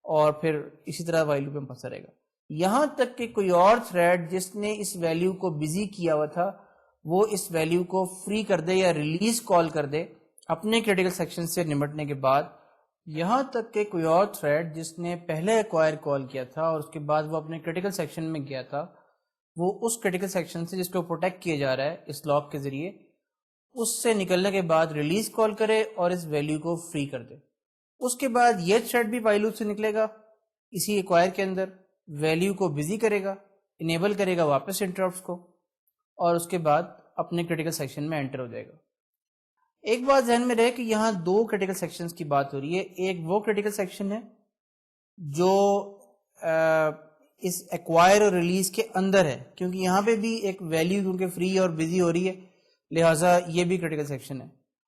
اور پھر اسی طرح وائل پہ پھنسا رہے گا، یہاں تک کہ کوئی اور تھریڈ جس نے اس ویلیو کو بزی کیا ہوا تھا وہ اس ویلیو کو فری کر دے یا ریلیز کال کر دے اپنے کریٹیکل سیکشن سے نمٹنے کے بعد. یہاں تک کہ کوئی اور تھریڈ جس نے پہلے ایکوائر کال کیا تھا اور اس کے بعد وہ اپنے کریٹیکل سیکشن میں گیا تھا، وہ اس کریٹیکل سیکشن سے جس کو پروٹیکٹ کیا جا رہا ہے اس لاک کے ذریعے، اس سے نکلنے کے بعد ریلیز کال کرے اور اس ویلیو کو فری کر دے. اس کے بعد یہ تھریڈ بھی وائل لوپ سے نکلے گا اسی ایکوائر کے اندر، ویلیو کو بزی کرے گا، انیبل کرے گا واپس انٹرپٹس کو، اور اس کے بعد اپنے کریٹیکل سیکشن میں انٹر ہو جائے گا. ایک بات ذہن میں رہے کہ یہاں دو کریٹیکل سیکشنز کی بات ہو رہی ہے. ایک وہ کریٹیکل سیکشن ہے جو اس ایکوائر اور ریلیز کے اندر ہے، کیونکہ یہاں پہ بھی ایک ویلیو کیونکہ فری اور بزی ہو رہی ہے لہٰذا یہ بھی کریٹیکل سیکشن ہے.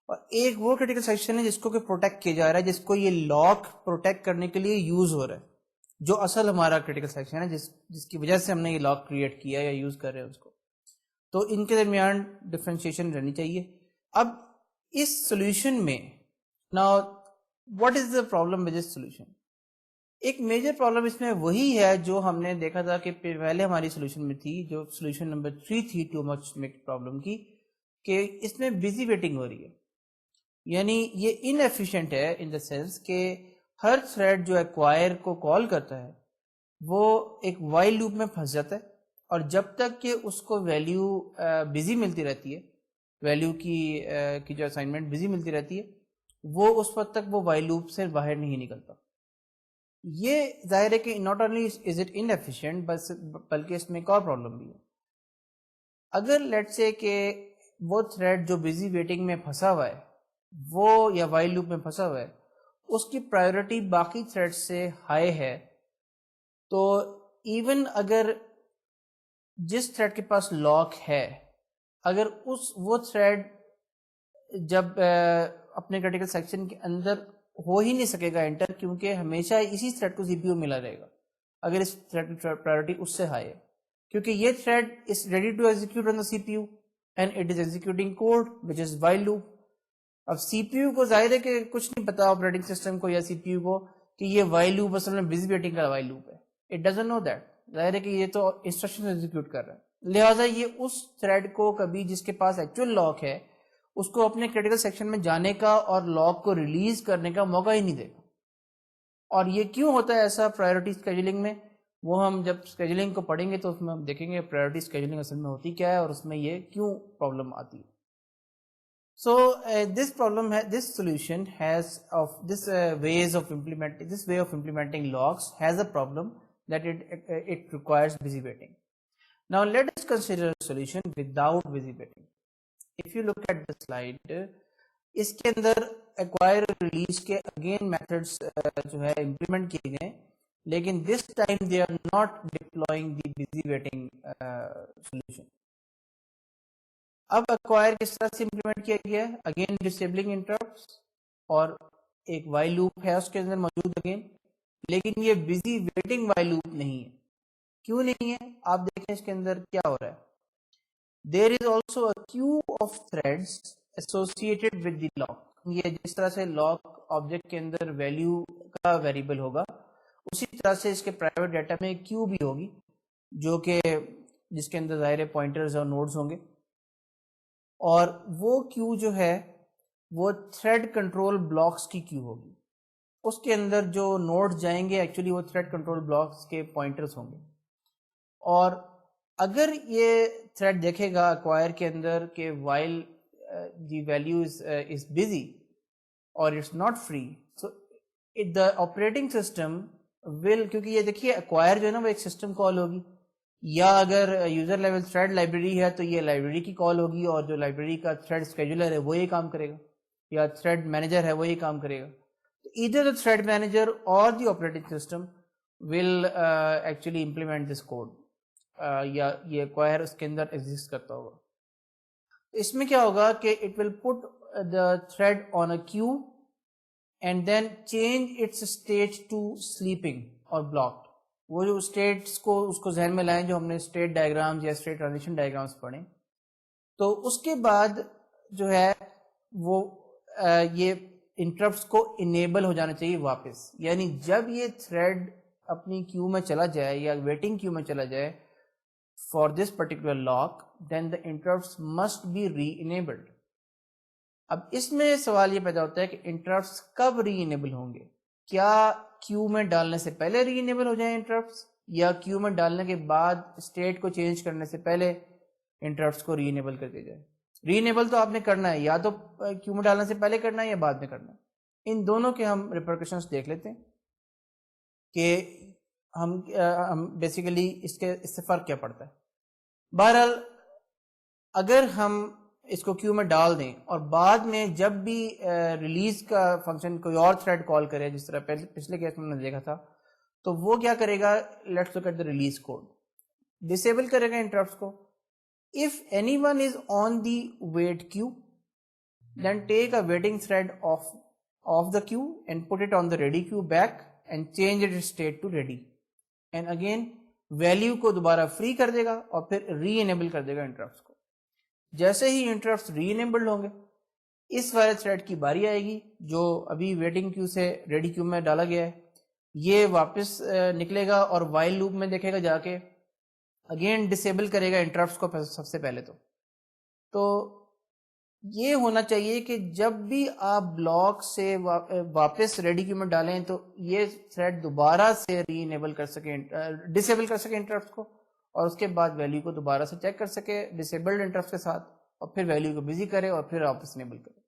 اور ایک وہ کریٹیکل سیکشن ہے جس کو کہ پروٹیکٹ کیا جا رہا ہے، جس کو یہ لاک پروٹیکٹ کرنے کے لیے یوز ہو رہا ہے، جو اصل ہمارا کریٹیکل سیکشن ہے جس کی وجہ سے ہم نے یہ لاک کریٹ کیا یا یوز کر رہے ہیں اس کو. تو ان کے درمیان ڈفرینشیشن رہنی چاہیے. اب اس سولوشن میں نا what is the problem with this solution? ایک میجر پرابلم اس میں وہی ہے جو ہم نے دیکھا تھا کہ پہلے ہماری سولوشن میں تھی، جو سولوشن نمبر 3 تھی ٹو مچ میک پرابلم کی، کہ اس میں بزی ویٹنگ ہو رہی ہے. یعنی یہ ان ایفیشینٹ ہے ان دا سینس کہ ہر تھریڈ جو ایکوائر کو کال کرتا ہے وہ ایک وائل لوپ میں پھنس جاتا ہے، اور جب تک کہ اس کو ویلیو بزی ملتی رہتی ہے، ویلیو کی جو اسائنمنٹ بزی ملتی رہتی ہے، وہ اس وقت تک وہ وائل لوپ سے باہر نہیں نکلتا. یہ ظاہر ہے کہ not only is it in efficient بلکہ اس میں ایک اور پرابلم بھی ہے. اگر لیٹ سے کہ وہ تھریڈ جو بزی ویٹنگ میں پھنسا ہوا ہے وہ یا وائل لوپ میں پھنسا ہوا ہے اس کی پرائیورٹی باقی تھریڈ سے ہائی ہے، تو ایون اگر جس تھریڈ کے پاس لاک ہے اگر وہ تھریڈ جب اپنے کریٹیکل سیکشن کے اندر ہو ہی نہیں سکے گا انٹر، کیونکہ ہمیشہ اسی تھریڈ کو سی پی یو ملا رہے گا اگر اس تھریڈ کی پرائیورٹی اس سے ہائی ہے، کیونکہ یہ thread is ready to execute on the C P U and it is executing code which is while loop. اب سی پی یو کو ظاہر ہے کہ کچھ نہیں پتا آپریٹنگ سسٹم کو یا سی پی یو کو کہ یہ وائل لوپ اصل میں بزی ویٹنگ کا وائل لوپ ہے. اٹ ڈزنٹ نو دیٹ، ظاہر ہے کہ یہ تو انسٹرکشن ایگزیکیوٹ کر رہا ہے، لہٰذا یہ اس تھریڈ کو کبھی جس کے پاس ایکچوئل لاک ہے اس کو اپنے کریٹیکل سیکشن میں جانے کا اور لاک کو ریلیز کرنے کا موقع ہی نہیں دے گا. اور یہ کیوں ہوتا ہے ایسا پرائیورٹی اسکیجولنگ میں؟ وہ ہم جب اسکیجولنگ کو پڑھیں گے تو اس میں ہم دیکھیں گے پرائیورٹی اسکیجولنگ اصل میں ہوتی کیا ہے اور اس میں یہ کیوں پرابلم آتی ہے. So this solution has of this ways of implementing this way of implementing logs has a problem that it requires busy waiting. Now let us consider a solution without busy waiting. If you look at the slide, اس کے اندر acquire اور release کے again methods جو ہے implement کیے گئے، لیکن this time they are not deploying the busy waiting solution. اب acquire کس طرح سے امپلیمنٹ کیا گیا ہے؟ اگین ڈسیبلنگ انٹرپٹس اور ایک وائل لوپ ہے اس کے اندر موجود اگین، لیکن یہ بزی ویٹنگ وائل لوپ نہیں ہے. کیوں نہیں ہے؟ آپ دیکھیں دیکھیں اس کے اندر کیا ہو رہا ہے. There is also a queue of threads associated with the lock. یہ جس طرح سے لاک آبجیکٹ کے اندر ویلیو کا ویریبل ہوگا اسی طرح سے اس کے پرائیویٹ ڈیٹا میں کیو بھی ہوگی جو کہ جس کے اندر ظاہر پوائنٹرز اور نوڈز ہوں گے. اور وہ کیو جو ہے وہ تھریڈ کنٹرول بلاکس کی کیو ہوگی. اس کے اندر جو نوڈز جائیں گے ایکچولی وہ تھریڈ کنٹرول بلاکس کے پوائنٹرز ہوں گے. اور اگر یہ تھریڈ دیکھے گا ایکوائر کے اندر کہ while the value is busy اور it's not free, so the operating system will, کیونکہ یہ دیکھیے ایکوائر جو ہے نا وہ ایک سسٹم کال ہوگی, یا اگر یوزر لیول تھریڈ لائبریری ہے تو یہ لائبریری کی کال ہوگی اور جو لائبریری کا تھریڈ اسکیجولر ہے وہ یہ کام کرے گا, یا تھریڈ مینیجر ہے وہ یہ کام کرے گا. Either the thread manager or the operating system will actually implement this code, یا یہ acquire اس کے اندر exist کرتا ہوگا. اس میں کیا ہوگا کہ it will put the thread on a queue and then change its state to sleeping or blocked. وہ جو اسٹیٹس کو اس کو ذہن میں لائیں جو ہم نے اسٹیٹ ڈائگرامز یا اسٹیٹ ٹرانزیشن ڈائگرامز پڑھیں, تو اس کے بعد جو ہے وہ یہ انٹرپٹس کو انیبل ہو جانا چاہیے واپس. یعنی جب یہ تھریڈ اپنی کیو میں چلا جائے یا ویٹنگ کیو میں چلا جائے for this particular lock, then the interrupts must be re enabled. اب اس میں سوال یہ پیدا ہوتا ہے کہ انٹرپٹس کب ری انیبل ہوں گے؟ کیا کیو میں ڈالنے سے پہلے ری انیبل ہو جائیں انٹرپٹس, یا کیو میں ڈالنے کے بعد اسٹیٹ کو چینج کرنے سے پہلے انٹرپٹس کو ری انیبل کر دیا جائے؟ ری انیبل تو آپ نے کرنا ہے, یا تو کیو میں ڈالنے سے پہلے کرنا ہے یا بعد میں کرنا ہے. ان دونوں کے ہم ریپرکشنز دیکھ لیتے ہیں کہ ہم بیسیکلی اس سے فرق کیا پڑتا ہے. بہرحال اگر ہم اس کو کیو میں ڈال دیں اور بعد میں جب بھی ریلیز کا فنکشن کوئی اور تھریڈ کال کرے, جس طرح پچھلے کیس میں ہم نے دیکھا تھا, تو وہ کیا کرے گا, let's look at the release code, disable کرے گا انٹرپٹس کو. If anyone is on the wait queue, then take a waiting thread of the queue and put it on the ready queue back and change its state to ready. And again value کو دوبارہ free کر دے گا اور پھر re enable کر دے گا interrupts کو. جیسے ہی interrupts re enabled ہوں گے اس والے تھریڈ کی باری آئے گی جو ابھی ویٹنگ کیو سے ریڈی کیو میں ڈالا گیا ہے, یہ واپس نکلے گا اور while loop میں دیکھے گا جا کے, اگین ڈسیبل کرے گا انٹرپٹس کو سب سے پہلے. تو یہ ہونا چاہیے کہ جب بھی آپ بلاک سے واپس ریڈی کیو میں ڈالیں تو یہ تھریڈ دوبارہ سے ری انیبل کر سکے, ڈسیبل کر سکے انٹرپٹس کو, اور اس کے بعد ویلیو کو دوبارہ سے چیک کر سکے ڈسیبلڈ انٹرپٹس کے ساتھ, اور پھر ویلیو کو بزی کرے اور پھر واپس انیبل کرے.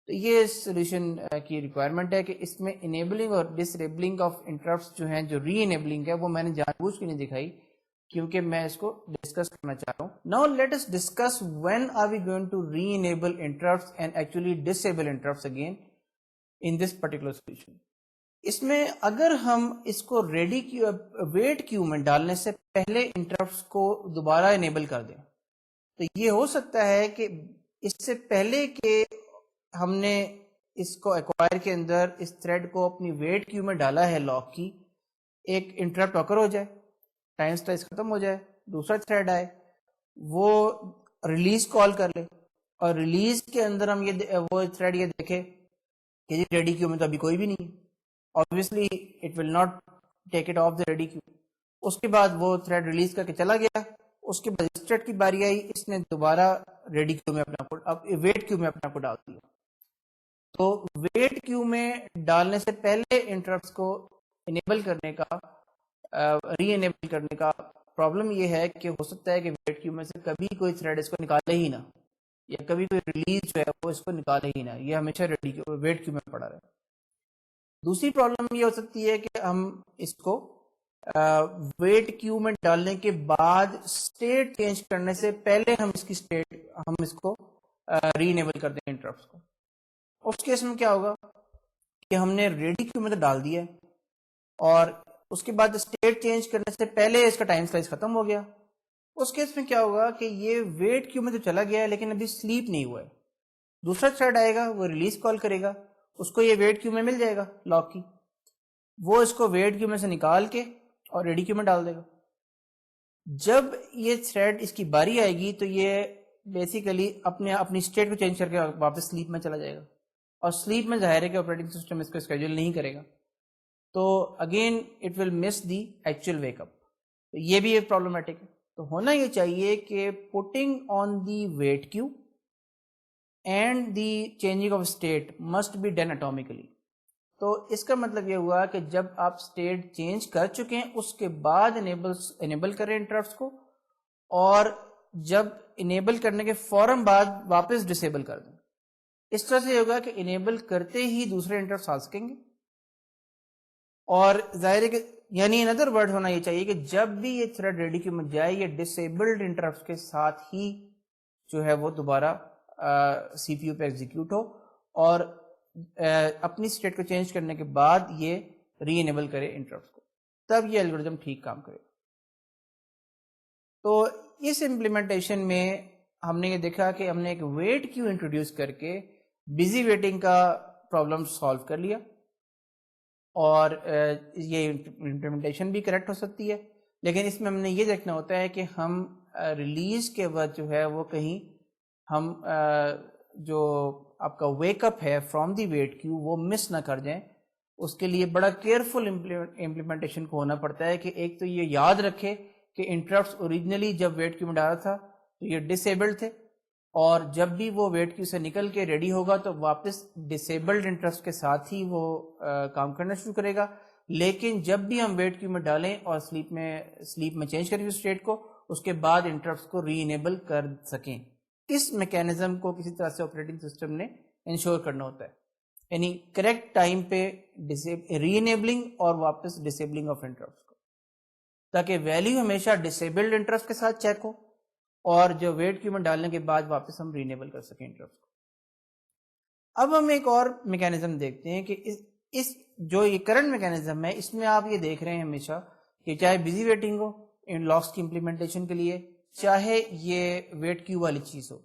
تو یہ سولوشن کی ریکوائرمنٹ ہے کہ اس میں انیبلنگ اور ڈسیبلنگ آف انٹرپٹس جو ہیں, جو ری انیبلنگ ہے, وہ میں نے جان بوجھ کے نہیں دکھائی کیونکہ میں اس کو ڈسکس کرنا چاہ رہا ہوں. Now let us discuss when are we going to re enable interrupts and actually disable interrupts again in this particular solution. اس میں اگر ہم اس کو ریڈی کیو ویٹ کیو میں ڈالنے سے پہلے انٹرپٹس کو دوبارہ انیبل کر دیں, تو یہ ہو سکتا ہے کہ اس سے پہلے کہ ہم نے اس کو ایکوائر کے اندر اس تھریڈ کو اپنی ویٹ کیو میں ڈالا ہے لاک کی, ایک انٹرپٹ اکر ہو جائے, ٹائم سلائس ختم ہو جائے, دوسرا تھریڈ آئے, وہ ریلیز کال کر لے, اور ریلیز کے اندر ہم وہ تھریڈ یہ دیکھے کہ ریڈی کیو میں تو ابھی کوئی بھی نہیں, obviously it will not take it off the ready queue. اس کے بعد وہ تھریڈ ریلیز کر کے چلا گیا, اس کے بعد اسٹیٹ کی باری آئی, اس نے دوبارہ ریڈی کیو میں اپنا ویٹ کیو میں اپنا کو ڈال دیا. تو ویٹ کیو میں ڈالنے سے پہلے انٹرپٹس کو انیبل کرنے کا, ری انیبل کرنے کا پرابلم یہ ہے کہ ہو سکتا ہے کہ ویٹ کیو میں سے کبھی کوئی تھریڈ اس کو نکالے ہی نہ, یا کبھی کوئی ریلیز جو ہے وہ اس کو نکالے ہی نہ, یہ ہمیشہ ویٹ کیو میں پڑا رہے. دوسری پرابلم یہ ہو سکتی ہے کہ ہم اس کو ویٹ کیو میں ڈالنے کے بعد اسٹیٹ چینج کرنے سے پہلے ہم اس کی اسٹیٹ ہم اس کو ری انیبل کر دیں انٹرپٹس کو. اس کیس میں کیا ہوگا کہ ہم نے ریڈی کیو میں تو ڈال دیا ہے, اور اس کے بعد اسٹیٹ چینج کرنے سے پہلے اس کا ٹائم سلائس ختم ہو گیا. اس کیس میں کیا ہوگا کہ یہ ویٹ کیو میں تو چلا گیا ہے لیکن ابھی سلیپ نہیں ہوا ہے. دوسرا تھریڈ آئے گا, وہ ریلیز کال کرے گا, اس کو یہ ویٹ کیو میں مل جائے گا لاک کی, وہ اس کو ویٹ کیو میں سے نکال کے اور ریڈی کیو میں ڈال دے گا. جب یہ تھریڈ اس کی باری آئے گی تو یہ بیسیکلی اپنی اسٹیٹ کو چینج کر کے واپس سلیپ میں چلا جائے گا, اور سلیپ میں ظاہر ہے کہ آپریٹنگ سسٹم اس کو اسکیڈول نہیں کرے گا, تو again it will miss the actual wake up. یہ بھی ایک پرابلمٹک ہے. تو ہونا یہ چاہیے کہ putting on the wait queue and the changing of state must be done atomically. تو اس کا مطلب یہ ہوا کہ جب آپ اسٹیٹ چینج کر چکے ہیں اس کے بعد انیبل کریں انٹرپٹس کو, اور جب انیبل کرنے کے فوراً بعد واپس ڈسیبل کر دیں. اس طرح سے ہوگا کہ انیبل کرتے ہی دوسرے انٹرپٹس آ سکیں گے, اور ظاہر ہے کہ یعنی ان ادر ورڈ ہونا یہ چاہیے کہ جب بھی یہ تھریڈ ریڈی کیو میں جائے یہ ڈسیبلڈ انٹرپٹس کے ساتھ ہی جو ہے وہ دوبارہ سی پی یو پہ ایگزیکیوٹ ہو, اور اپنی اسٹیٹ کو چینج کرنے کے بعد یہ ری انیبل کرے انٹرپٹس کو, تب یہ الگوریتم ٹھیک کام کرے. تو اس امپلیمنٹیشن میں ہم نے یہ دیکھا کہ ہم نے ایک ویٹ کیو انٹروڈیوس کر کے بزی ویٹنگ کا پرابلم سالو کر لیا, اور یہ امپلیمنٹیشن بھی کریکٹ ہو سکتی ہے, لیکن اس میں ہم نے یہ دیکھنا ہوتا ہے کہ ہم ریلیز کے وقت جو ہے وہ کہیں ہم جو آپ کا ویک اپ ہے فرام دی ویٹ کیو وہ مس نہ کر جائیں. اس کے لیے بڑا کیئرفل امپلیمنٹیشن کو ہونا پڑتا ہے کہ ایک تو یہ یاد رکھے کہ انٹرپٹس اوریجنلی جب ویٹ کیو میں ڈالا تھا تو یہ ڈسیبلڈ تھے, اور جب بھی وہ ویٹ کیو سے نکل کے ریڈی ہوگا تو واپس ڈسیبلڈ انٹرپٹس کے ساتھ ہی وہ کام کرنا شروع کرے گا. لیکن جب بھی ہم ویٹ کیو میں ڈالیں اور سلیپ میں چینج کریں اسٹیٹ کو, اس کے بعد انٹرپٹس کو ری انیبل کر سکیں. اس میکینزم کو کسی طرح سے آپریٹنگ سسٹم نے انشور کرنا ہوتا ہے, یعنی کریکٹ ٹائم پہ ری انیبلنگ اور واپس ڈسیبلنگ آف انٹرپٹس کو, تاکہ ویلیو ہمیشہ ڈسیبلڈ انٹرپٹس کے ساتھ چیک ہو, اور جو ویٹ کیو میں ڈالنے کے بعد واپس ہم ری انیبل کر سکیں انٹرپٹس کو. اب ہم ایک اور میکینزم دیکھتے ہیں کہ اس جو یہ کرنٹ میکینزم ہے اس میں آپ یہ دیکھ رہے ہیں ہمیشہ کہ چاہے بزی ویٹنگ ہو ان لاکس کی امپلیمنٹیشن کے لیے, چاہے یہ ویٹ کیو والی چیز ہو,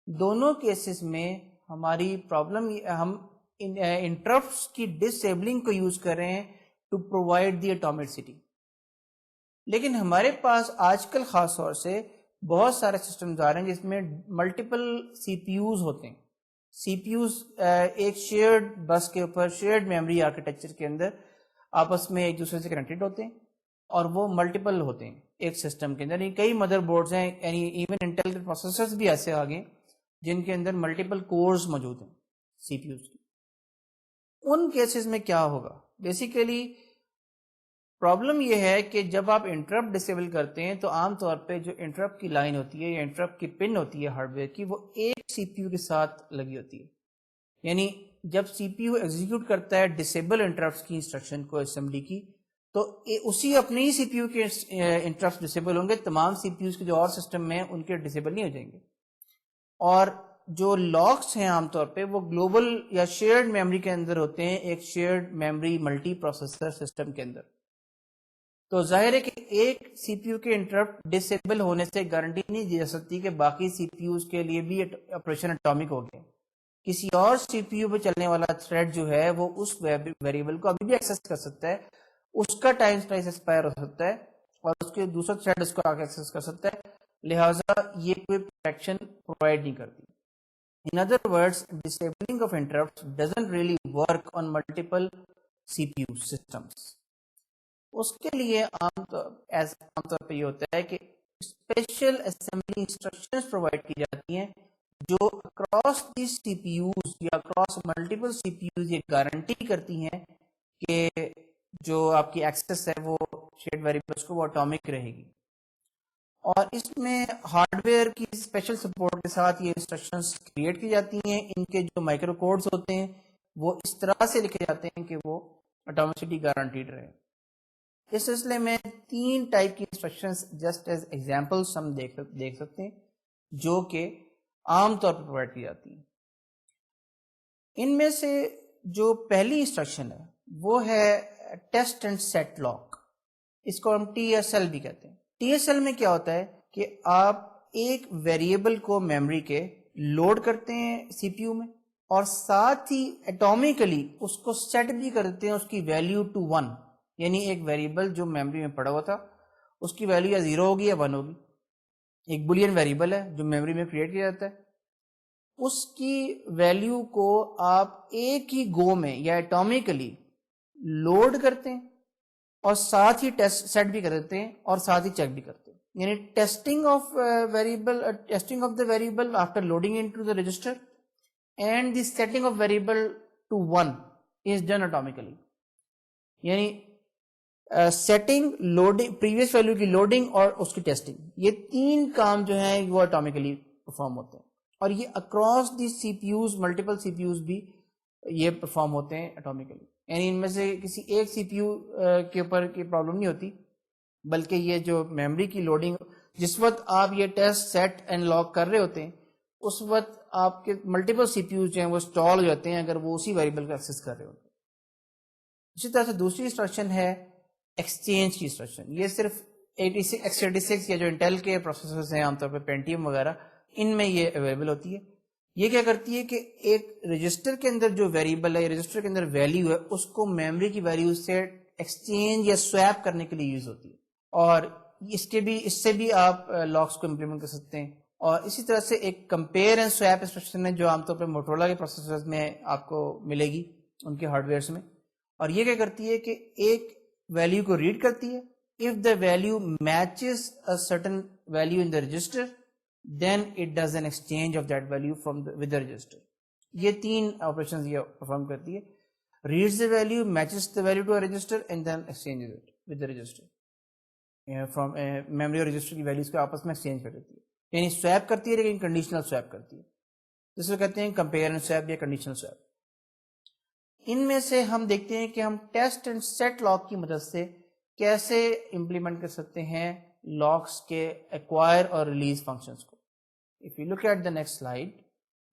دونوں کیسز میں ہماری پرابلم ہم انٹرپٹس کی ڈسیبلنگ کو یوز کر رہے ہیں ٹو پرووائڈ دی ایٹامکسٹی. لیکن ہمارے پاس آج کل خاص طور سے بہت سارے سسٹمز آ رہے ہیں جس میں ملٹیپل سی پی یوز ہوتے ہیں. سی پی یوز ایک شیئرڈ بس کے اوپر شیئرڈ میموری آرکیٹیکچر کے اندر آپس میں ایک دوسرے سے کنیکٹڈ ہوتے ہیں, اور وہ ملٹیپل ہوتے ہیں ایک سسٹم کے اندر. یعنی کئی مدر بورڈز ہیں, یعنی ایون انٹیل کے پروسیسرز بھی ایسے آ گئے جن کے اندر ملٹیپل کورز موجود ہیں سی پی یوز کی. ان کیسز میں کیا ہوگا؟ بیسیکلی پرابلم یہ ہے کہ جب آپ انٹرپٹ ڈسیبل کرتے ہیں تو عام طور پہ جو انٹرپٹ کی لائن ہوتی ہے یا انٹرپٹ کی پن ہوتی ہے ہارڈ ویئر کی, وہ ایک سی پی یو کے ساتھ لگی ہوتی ہے. یعنی جب سی پی یو ایگزیکیوٹ کرتا ہے ڈسیبل انٹرپٹس کی انسٹرکشن کو اسمبلی کی, تو اسی اپنے ہی سی پی یو کے انٹرپٹ ڈسیبل ہوں گے, تمام سی پی یوز کے جو اور سسٹم میں ان کے ڈسیبل نہیں ہو جائیں گے. اور جو لاکس ہیں عام طور پہ وہ گلوبل یا شیئرڈ میموری کے اندر ہوتے ہیں, ایک shared memory multi processor system کے اندر. تو ظاہر ہے کہ ایک سی پی یو کے انٹرپٹ ڈسیبل ہونے سے گارنٹی نہیں دی جا سکتی کہ باقی سی پی یوز کے لیے بھی آپریشن اٹامک ہو گیا. کسی اور سی پی یو پہ چلنے والا تھریڈ جو ہے وہ اس ویریبل کو ابھی بھی ایکسس کر سکتا ہے, اس کا ٹائم سلائس ایکسپائر ہو سکتا ہے, اور اس کے دوسرا تھریڈ اس کو آگے ایکسس کر سکتا ہے. لہٰذا یہ کوئی پروٹیکشن پرووائڈ نہیں کرتی. In other words, disabling of interrupts doesn't really work on multiple CPU systems. اس کے لیے عام طور پہ یہ ہوتا ہے کہ اسپیشل اسمبلی انسٹرکشنز پرووائڈ کی جاتی ہیں جو across the C P Us یا across multiple C P Us یہ گارنٹی کرتی ہیں کہ جو آپ کی ایکسس ہے وہ شیئرڈ ویریبلس کو وہ اٹامک رہے گی. اور اس میں ہارڈ ویئر کی اسپیشل سپورٹ کے ساتھ یہ انسٹرکشنز کریٹ کی جاتی ہیں. ان کے جو مائکرو کوڈز ہوتے ہیں وہ اس طرح سے لکھے جاتے ہیں کہ وہ اٹامسٹی گارنٹیڈ رہے. اس سلسلے میں 3 ٹائپ کی انسٹرکشنز جسٹ ایز ایگزامپلس ہم دیکھ سکتے ہیں جو کہ عام طور پر پرووائڈ کی جاتی ہیں. ان میں سے جو پہلی انسٹرکشن ہے وہ ہے ٹیسٹ اینڈ سیٹ لاک. اس کو ہم ٹی ایس ایل بھی کہتے ہیں. ٹی ایس ایل میں کیا ہوتا ہے کہ آپ ایک ویریبل کو میموری کے لوڈ کرتے ہیں سی پی یو میں, اور ساتھ ہی ایٹومیکلی اس کو سیٹ بھی کر دیتے ہیں اس کی ویلیو ٹو 1. یعنی ایک ویریبل جو میموری میں پڑا ہوا تھا اس کی ویلیو یا 0 ہوگی یا 1 ہوگی. ایک بولین ویریبل ہے جو میموری میں کریٹ کیا جاتا ہے, اس کی ویلیو کو آپ ایک ہی گو میں یا ایٹومیکلی لوڈ کرتے ہیں اور ساتھ ہی ٹیسٹ سیٹ بھی کر دیتے ہیں اور ساتھ ہی چیک بھی کرتے ہیں. یعنی testing of variable, testing of the variable after loading into the register and the setting of variable to 1 is done atomically. یعنی سیٹنگ, لوڈنگ, پریویس ویلیو کی لوڈنگ اور اس کی ٹیسٹنگ, یہ 3 کام جو ہیں وہ اٹومیکلی پرفارم ہوتے ہیں. اور یہ across the C P Us, multiple C P Us بھی یہ پرفارم ہوتے ہیں اٹومیکلی. یعنی ان میں سے کسی ایک سی پی یو کے اوپر کی پرابلم نہیں ہوتی, بلکہ یہ جو میموری کی لوڈنگ, جس وقت آپ یہ ٹیسٹ سیٹ اینڈ لاک کر رہے ہوتے ہیں اس وقت آپ کے ملٹیپل سی پی یوز جو ہیں وہ اسٹال ہو جاتے ہیں اگر وہ اسی ویریبل کا ایکسس کر رہے ہوتے ہیں. اسی طرح سے دوسری انسٹرکشن ہے ایکسچینج کی انسٹرکشن. یہ صرف 86 یا جو انٹیل کے پروسیسرز ہیں عام طور پہ پینٹیم وغیرہ, ان میں یہ اویلیبل ہوتی ہے. یہ کیا کرتی ہے کہ ایک رجسٹر کے اندر جو ویریبل ہے, رجسٹر کے اندر ویلیو ہے, اس کو میموری کی ویلیو سے ایکسچینج یا سویپ کرنے کے لیے یوز ہوتی ہے. اور اس سے بھی آپ لاکس کو امپلیمنٹ کر سکتے ہیں. اور اسی طرح سے ایک کمپیئر اینڈ سویپ انسٹرکشن ہے جو عام طور پہ موٹرولا کے پروسیسرز میں آپ کو ملے گی ان کے ہارڈ ویئرس میں. اور یہ کیا کرتی ہے کہ ایک ویلیو کو ریڈ کرتی ہے, if the value matches a certain value in the register then it does an exchange of that value with the register. یہ 3 operations یہ perform کرتی ہے. reads the value, matches the value to a register and then exchanges it with the register. from memory اور register کی values کو آپس میں exchange کر دیتی ہے. یعنی swap کرتی ہے لیکن conditional swap کرتی ہے, جس کو کہتے ہیں compare and swap یا conditional swap. ان میں سے ہم دیکھتے ہیں کہ ہم ٹیسٹ اینڈ سیٹ لاک کی مدد سے کیسے امپلیمنٹ کر سکتے ہیں لاکس کے ایکوائر اور ریلیز فنکشنز کو. If you look at the next slide,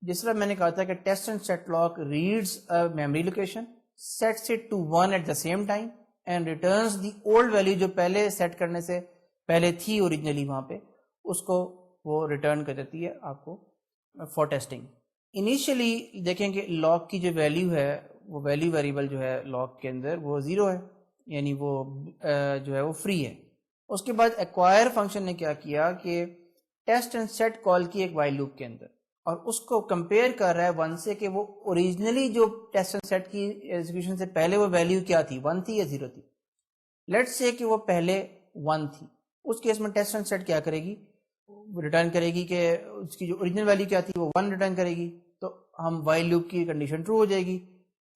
جس طرح میں نے کہا تھا کہ test and set lock reads memory location, sets it to 1 at the same time and returns the old value جو پہلے سیٹ کرنے سے پہلے تھی اوریجنلی وہاں پہ, اس کو وہ ریٹرن کر دیتی ہے آپ کو فار ٹیسٹنگ. انیشلی دیکھیں کہ لاک کی جو ویلیو ہے, وہ ویلیو ویریبل جو ہے لاک کے اندر وہ 0 ہے, یعنی وہ جو ہے وہ فری ہے. اس کے بعد ایکوائر فنکشن نے کیا کیا کہ ٹیسٹ اینڈ سیٹ کال کی ایک وائل لوپ کے اندر, اور اس کو کمپیئر کر رہا ہے 1 سے کہ وہ اوریجنلی جو ٹیسٹ اینڈ سیٹ کی ایگزیکیوشن سے پہلے وہ ویلیو کیا تھی, 1 تھی یا 0 تھی. لیٹس سے کہ وہ پہلے 1 تھی. اس کیس میں ٹیسٹ اینڈ سیٹ کیا کرے گی, ریٹرن کرے گی کہ اس کی جو اوریجنل ویلیو کیا تھی وہ 1 ریٹرن کرے گی, تو ہم وائل لوپ کی کنڈیشن ٹرو ہو جائے گی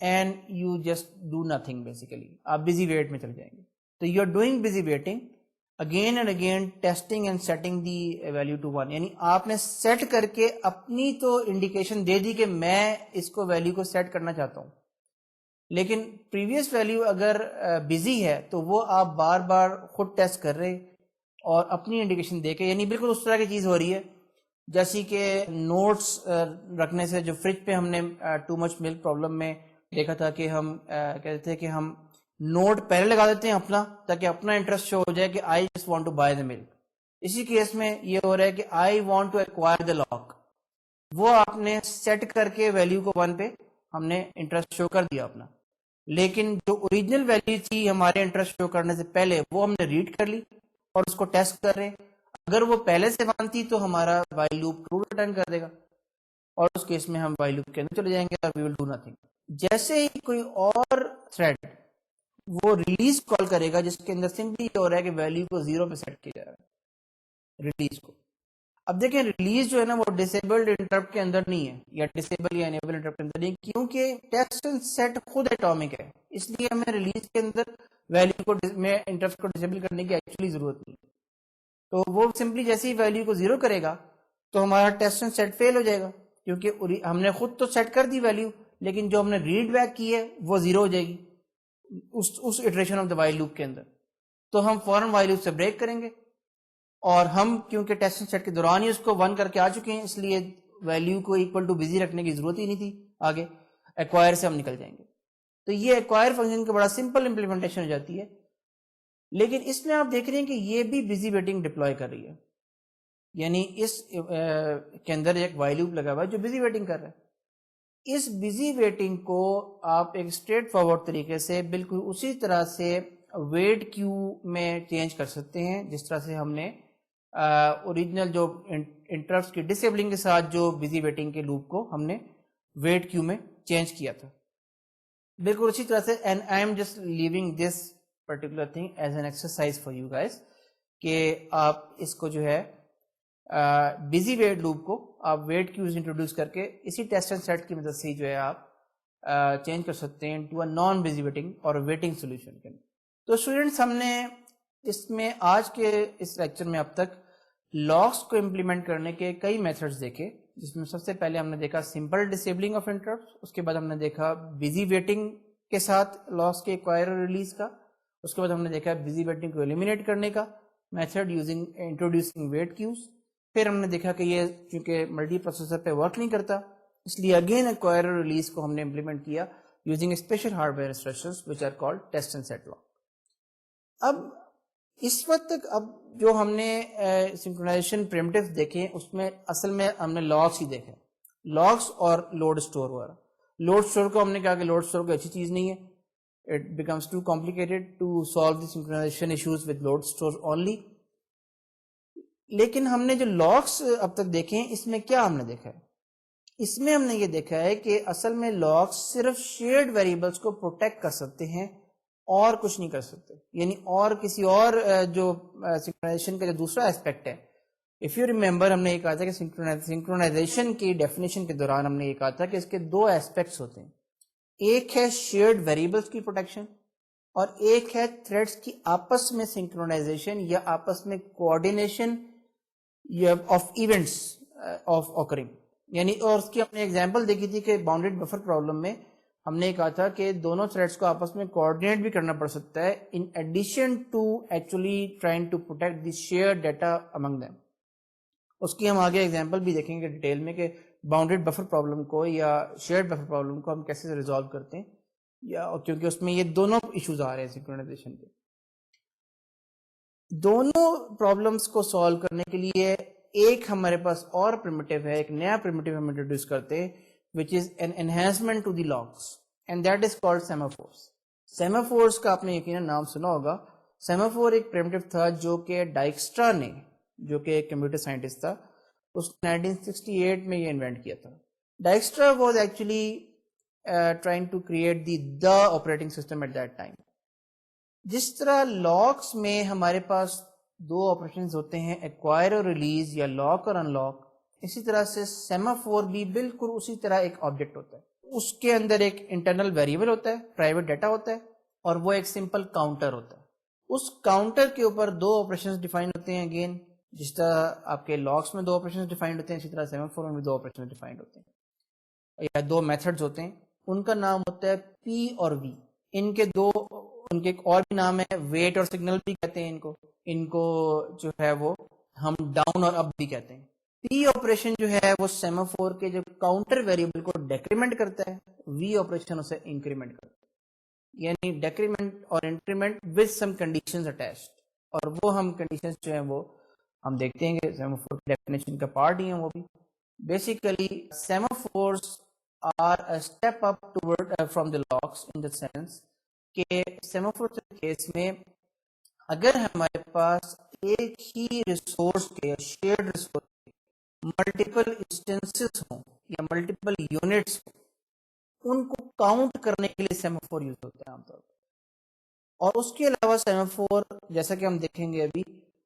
and you just do nothing basically. آپ busy wait میں چل جائیں گے. تو you are doing busy waiting again and again, testing and setting the value to 1. یعنی آپ نے سیٹ کر کے اپنی تو انڈیکیشن دے دی کہ میں اس کو ویلیو کو سیٹ کرنا چاہتا ہوں, لیکن پریویس ویلیو اگر بزی ہے تو وہ آپ بار بار خود ٹیسٹ کر رہے اور اپنی انڈیکیشن دے کے, یعنی بالکل اس طرح کی چیز ہو رہی ہے جیسی کہ نوٹس رکھنے سے, جو فریج پہ ہم نے ٹو مچ ملک پرابلم میں دیکھا تھا کہ ہم کہتے تھے کہ ہم نوٹ پہلے لگا دیتے ہیں اپنا, تاکہ اپنا انٹرسٹ شو ہو جائے کہ I just want to buy the milk. اسی کیس میں یہ ہو رہا ہے کہ I want to acquire the lock, وہ آپ نے سیٹ کر کے ویلیو کو 1 پہ ہم نے انٹرسٹ شو کر دیا اپنا, لیکن جو اوریجنل ویلیو تھی ہمارے انٹرسٹ شو کرنے سے پہلے وہ ہم نے ریڈ کر لی اور اس کو ٹیسٹ کر رہے ہیں. اگر وہ پہلے سے 1 تھی تو ہمارا وائل لوپ ٹرو ریٹرن کر دے گا, اور اس کیس میں ہم وائل لوپ کے اندر چلے جائیں گے اور وی ول ڈو نتھنگ. جیسے ہی کوئی اور تھریڈ وہ ریلیز کال کرے گا جس کے اندر سمپلی یہ ہو رہا ہے کہ ویلیو کو 0 پہ سیٹ کیا جا رہا ہے ریلیز کو. اب دیکھیں ریلیز جو ہے نا وہ ڈسیبلڈ انٹرپٹ کے اندر نہیں ہے, یا ڈسیبل یا انیبل انٹرپٹ کے اندر نہیں, کیونکہ ٹیسٹ اینڈ سیٹ خود ایٹامک ہے, اس لیے ہمیں ریلیز کے اندر ویلیو کو میں انٹرپٹ کو ڈسیبل کرنے کی ایکچولی ضرورت نہیں. تو وہ سمپلی جیسے ہی ویلیو کو 0 کرے گا تو ہمارا ٹیسٹ اینڈ سیٹ فیل ہو جائے گا, کیونکہ ہم نے خود تو سیٹ کر دی ویلیو, لیکن جو ہم نے ریڈ بیک کی ہے وہ 0 ہو جائے گی اس iteration of the while loop کے اندر. تو ہم فوراً وائل لوپ سے بریک کریں گے, اور ہم کیونکہ ٹیسٹ اینڈ سیٹ کے دوران ہی اس کو 1 کر کے آ چکے ہیں, اس لیے ویلیو کو ایکول ٹو بزی رکھنے کی ضرورت ہی نہیں تھی. آگے ایکوائر سے ہم نکل جائیں گے. تو یہ ایکوائر فنکشن کا بڑا سمپل امپلیمنٹیشن ہو جاتی ہے, لیکن اس میں آپ دیکھ رہے ہیں کہ یہ بھی بزی ویٹنگ ڈپلوائے کر رہی ہے. یعنی اس کے اندر ایک وائل لوپ لگا ہوا ہے جو بزی ویٹنگ کر رہا ہے. اس بزی ویٹنگ کو آپ ایک اسٹریٹ فارورڈ طریقے سے بالکل اسی طرح سے ویٹ کیو میں چینج کر سکتے ہیں، جس طرح سے ہم نے اوریجنل جو انٹرپٹس کی ڈسیبلنگ کے ساتھ جو بزی ویٹنگ کے لوپ کو ہم نے ویٹ کیو میں چینج کیا تھا. بالکل اسی طرح سے and I am just leaving this particular thing as an exercise for you guys کہ آپ اس کو جو ہے بزی ویٹ لوپ کو آپ ویٹ کیوز انٹروڈیوس کر کے اسی ٹیسٹ اینڈ سیٹ کی مدد سے جو ہے آپ چینج کر سکتے ہیں to a non busy waiting اور ویٹنگ سولوشن کے. تو اسٹوڈینٹس ہم نے اس میں آج کے اس لیکچر میں اب تک لاگس کو امپلیمنٹ کرنے کے کئی میتھڈز دیکھے، جس میں سب سے پہلے ہم نے دیکھا سمپل ڈسیبلنگ آف انٹرپٹس، اس کے بعد ہم نے دیکھا بزی ویٹنگ کے ساتھ لاگس کے ایکوائر اور ریلیز کا، اس کے بعد ہم نے دیکھا بزی ویٹنگ کو ایلیمینیٹ کرنے کا method using introducing wait queues. پھر ہم نے دیکھا کہ یہ چونکہ ملٹی پروسیسر پہ ورک نہیں کرتا، اس لیے اگین ایکوائر اور ریلیز کو ہم نے امپلیمنٹ کیا using special hardware instructions which are called test and set lock. اب اس وقت تک اب جو ہم نے سنکرونائزیشن پریمیٹیوز دیکھے اس میں اصل میں ہم نے لاگس ہی دیکھے، لاگس اور لوڈ اسٹور وغیرہ. لوڈ اسٹور کو ہم نے کہا کہ لوڈ اسٹور کوئی اچھی چیز نہیں ہے، it becomes too complicated to solve the synchronization issues with load store only. لیکن ہم نے جو لاگس اب تک دیکھے ہیں اس میں کیا ہم نے دیکھا ہے؟ اس میں ہم نے یہ دیکھا ہے کہ اصل میں لاگس صرف شیئرڈ ویریبلس کو پروٹیکٹ کر سکتے ہیں اور کچھ نہیں کر سکتے. یعنی اور کسی اور جو سنکرونائزیشن کا جو دوسرا اسپیکٹ ہے، اف یو ریمبر ہم نے یہ کہا تھا کہ سنکرونائزیشن کی ڈیفینیشن کے دوران ہم نے یہ کہا تھا کہ اس کے دو اسپیکٹس ہوتے ہیں، ایک ہے شیئرڈ ویریبلس کی پروٹیکشن اور ایک ہے تھریڈس کی آپس میں سنکرونائزیشن یا آپس میں کوآرڈینیشن آف ایونٹس آف اوکرنگ. یعنی اور اس کی ہم نے ایگزامپل دیکھی تھی کہ باؤنڈیڈ بفر پرابلم میں ہم نے کہا تھا کہ دونوں تھریڈس کو آپس میں کوآرڈینیٹ بھی کرنا پڑ سکتا ہے in addition to actually trying to protect the share data among them. اس کی ہم آگے ایگزامپل بھی دیکھیں گے ڈیٹیل میں کہ باؤنڈیڈ بفر پرابلم کو یا شیئر بفر پرابلم کو ہم کیسے ریزالو کرتے ہیں، یا کیونکہ اس میں یہ دونوں ایشوز آ رہے ہیں سنکرونائزیشن کے. دونوں پرابلمس کو سالو کرنے کے لیے ایک ہمارے پاس اور پریمیٹیو ہے، ایک نیا پریمیٹیو ہم انٹروڈیوس کرتے ہیں which is an enhancement to the logs and that is called semaphores. Semaphores کا آپ نے یقیناً نام سنا ہوگا. سیمافور ایک پریمیٹیو تھا جو کہ ڈائکسٹرا نے، جو کہ ایک کمپیوٹر سائنٹسٹ تھا، اس 1968 میں یہ انوینٹ کیا تھا. Dijkstra was actually trying to create the operating system at that time. جس طرح لاکس میں ہمارے پاس دو آپریشنز ہوتے ہیں، ایکوائر اور ریلیز یا لاک اور ان لاک، اسی طرح سے سیمافور بھی بالکل اسی طرح ایک آبجیکٹ ہوتا ہے. اس کے اندر ایک انٹرنل ویریبل ہوتا ہے، پرائیویٹ ڈیٹا ہوتا ہے، اور وہ ایک سمپل کاؤنٹر ہوتا ہے. اس کاؤنٹر کے اوپر دو آپریشنز ڈیفائن ہوتے ہیں. اگین جس طرح آپ کے لاکس میں دو آپریشنز ڈیفائنڈ ہوتے ہیں، اسی طرح سیمافور میں بھی دو آپریشنز ڈیفائنڈ ہوتے ہیں یا دو میتھڈز ہوتے ہیں. ان کا نام ہوتا ہے پی اور وی. ان کے ایک اور بھی نام ہے، ویٹ اور سگنل بھی کہتے ہیں ان کو جو ہے وہ ہم ڈاؤن اور اپ بھی کہتے ہیں. پی آپریشن جو ہے وہ سیمافور کے جو کاؤنٹر ویریبل کو ڈیکریمنٹ کرتا ہے، وی آپریشن اسے انکریمنٹ کرتا ہے. یعنی ڈیکریمنٹ اور increment with some conditions attached, اور وہ ہم کنڈیشنز جو ہیں وہ ہم دیکھتے ہیں کہ سیمافور کی ڈیفینیشن کا پارٹ ہی ہیں. وہ بھی basically semaphores are a step up toward from the locks in the sense کہ سیمافور کے کیس میں اگر ہمارے پاس ایک ہی ریسورس کے شیئرڈ ریسورس ملٹیپل انسٹنسز ہوں یا ملٹیپل یونٹس ہوں، ان کو کاؤنٹ کرنے کے لیے سیمافور یوز ہوتے ہیں عام طور پر. اور اس کے علاوہ سیمافور جیسا کہ ہم دیکھیں گے ابھی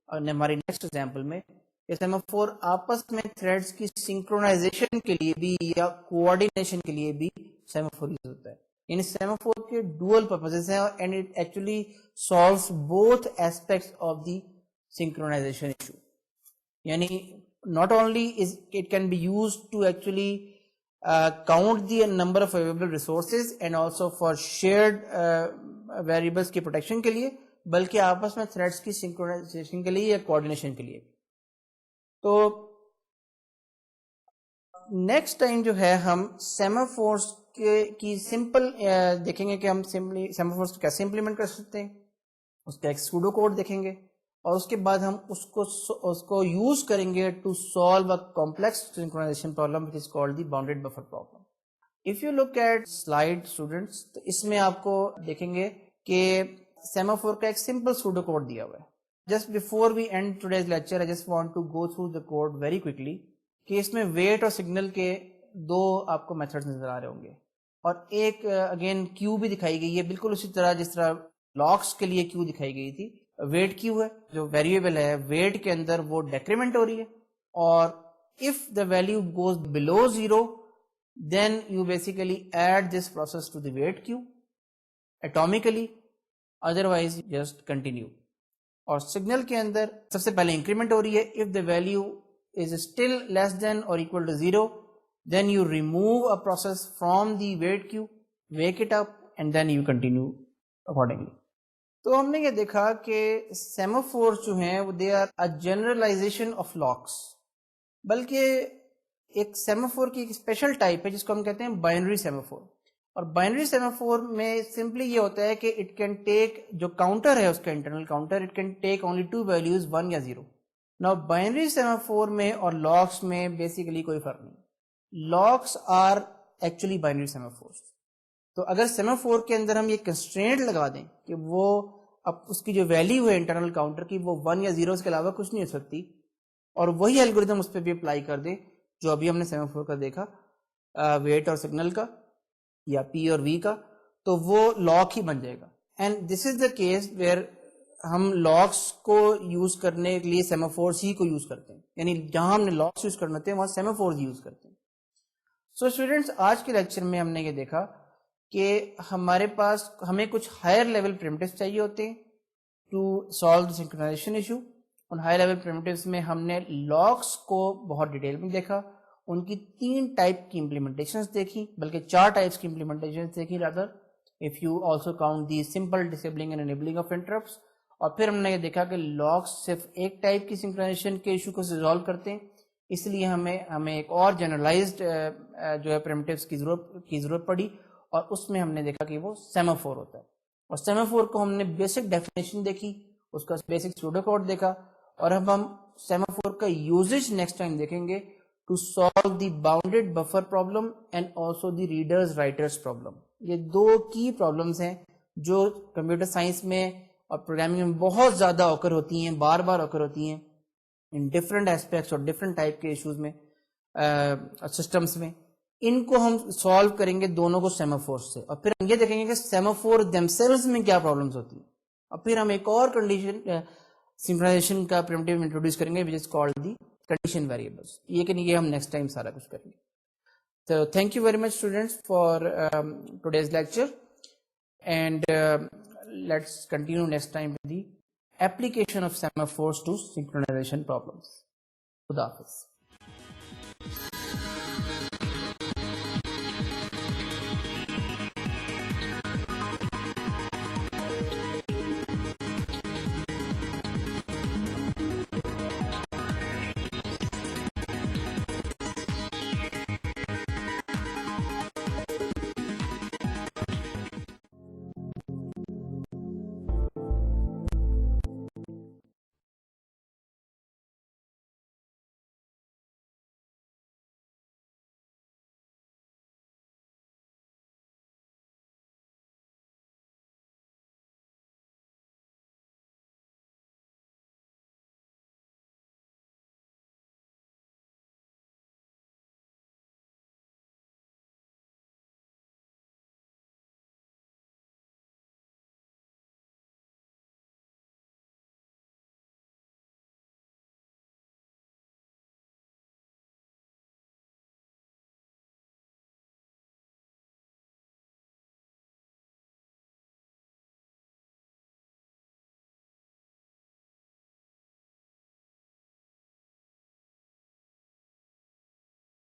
ہماری نیکسٹ ایگزامپل میں، کہ سیمافور آپس میں تھریڈز کی سنکرونائزیشن کے لیے بھی یا کوآرڈینیشن کے لیے بھی سیمافور یوز ہوتا ہے. یعنی سیمافور کے ڈوئل پرپسز ہیں and it actually سالوز both aspects of the synchronisation issue. یعنی not only it can be used to actually count the number of available resources and also for shared variables کی protection کے لیے، بلکہ آپس میں threads کی synchronization کے لیے یا coordination کے لیے. تو نیکسٹ ٹائم جو ہے ہم سیمافورس کی سمپل دیکھیں گے کہ ہم سمپلی سیمافورس کو کیسے امپلیمنٹ کر سکتے ہیں، اس کا ایک سوڈو کوڈ دیکھیں گے، اور اس کے بعد ہم اس کو یوز کریں گے to solve a complex synchronization problem which is called the bounded buffer problem. If you look at slide students, تو اس میں آپ کو دیکھیں گے کہ سیمافور کا ایک سمپل سوڈو کوڈ دیا ہوا ہے. Just before we end today's lecture I just want to go through the code very quickly کہ اس میں ویٹ اور سگنل کے دو آپ کو میتھڈز نظر آ رہے ہوں گے, اور ایک اگین کیو بھی دکھائی گئی ہے بالکل اسی طرح جس طرح لاکس کے لیے کیو دکھائی گئی تھی. ویٹ کیو ہے جو ویریبل ہے, ویٹ کے اندر وہ ڈیکریمنٹ ہو رہی ہے, اور if the value goes below 0 then you basically add this process to the weight queue atomically, otherwise just continue. اور سگنل کے اندر سب سے پہلے انکریمنٹ ہو رہی ہے, if the value is still less than or equal to 0 then you remove a process from the weight queue, wake it up and then you continue accordingly. تو ہم نے یہ دیکھا کہ سیمافورس جو ہیں they are a generalization of locks, بلکہ ایک سیمافور کی ایک اسپیشل ٹائپ ہے جس کو ہم کہتے ہیں بائنری سیمافور. اور بائنری سیمافور میں سمپلی یہ ہوتا ہے کہ اٹ کین ٹیک, جو کاؤنٹر ہے اس کا internal counter, it can take only two values 1 یا 0. نا بائنری سیمافور میں اور لاکس میں بیسیکلی کوئی فرق نہیں. Locks are actually binary semaphores. تو اگر سیمافور کے اندر ہم یہ کنسٹرینٹ لگا دیں کہ وہ اب اس کی جو ویلیو ہے انٹرنل کاؤنٹر کی وہ 1 یا 0 کے علاوہ کچھ نہیں ہو سکتی, اور وہی الگوریتم اس پہ بھی اپلائی کر دیں جو ابھی ہم نے سیمافور کا دیکھا, ویٹ اور سگنل کا یا پی اور وی کا, تو وہ لاک ہی بن جائے گا. And this is the case where ہم لاکس کو یوز کرنے کے لیے سیمافورس ہی کو یوز کرتے ہیں, یعنی جہاں ہم نے لاکس یوز کرنے ہوتے ہیں وہاں سیمافورس یوز کرتے ہیں. سو اسٹوڈینٹس, آج کے لیکچر میں ہم نے یہ دیکھا کہ ہمارے پاس ہمیں کچھ ہائر لیول پریمٹیوز چاہیے ہوتے ہیں to solve the synchronization issue. In high level primitives میں ہم نے لاکس کو بہت ڈیٹیل میں دیکھا, ان کی 3 ٹائپ کی امپلیمنٹیشنز دیکھی, بلکہ 4 ٹائپس کی امپلیمنٹیشنز دیکھی rather if you also count the simple disabling and enabling of interrupts. اور پھر ہم نے یہ دیکھا کہ لاکس صرف ایک ٹائپ کی سنکرونائزیشن کے ایشو کو ریزالو کرتے ہیں, اس لیے ہمیں ایک اور جنرلائزڈ جو ہے پریمٹیوز کی ضرورت پڑی, اور اس میں ہم نے دیکھا کہ وہ سیمافور ہوتا ہے. اور سیمافور کو ہم نے بیسک ڈیفینیشن دیکھی, اس کا بیسک سوڈو کوڈ دیکھا, اور اب ہم سیمافور کا یوزج نیکسٹ ٹائم دیکھیں گے to solve the bounded buffer problem and also the readers writers problem. یہ 2 کی پرابلمس ہیں جو کمپیوٹر سائنس میں اور پروگرامنگ میں بہت زیادہ اوکر ہوتی ہیں, بار بار اوکر ہوتی ہیں ان ڈفرنٹ ایسپیکٹس اور ڈفرنٹ ٹائپ کے ایشوز میں, سسٹمس میں. ان کو ہم سالو کریں گے دونوں کو سیمافور سے, اور پھر ہم یہ دیکھیں گے کہ سیمافور دمسیلوز میں کیا پرابلمس ہوتی ہیں, اور پھر ہم ایک اور کنڈیشن سنکرونائزیشن کا پریمٹیو انٹروڈیوس کریں گے which is called the condition variables. یہ ہم نیکسٹ ٹائم سارا کچھ کریں گے. تو thank you very much students for today's lecture, and let's continue next time with the application of semaphores to synchronization problems. خدا حافظ.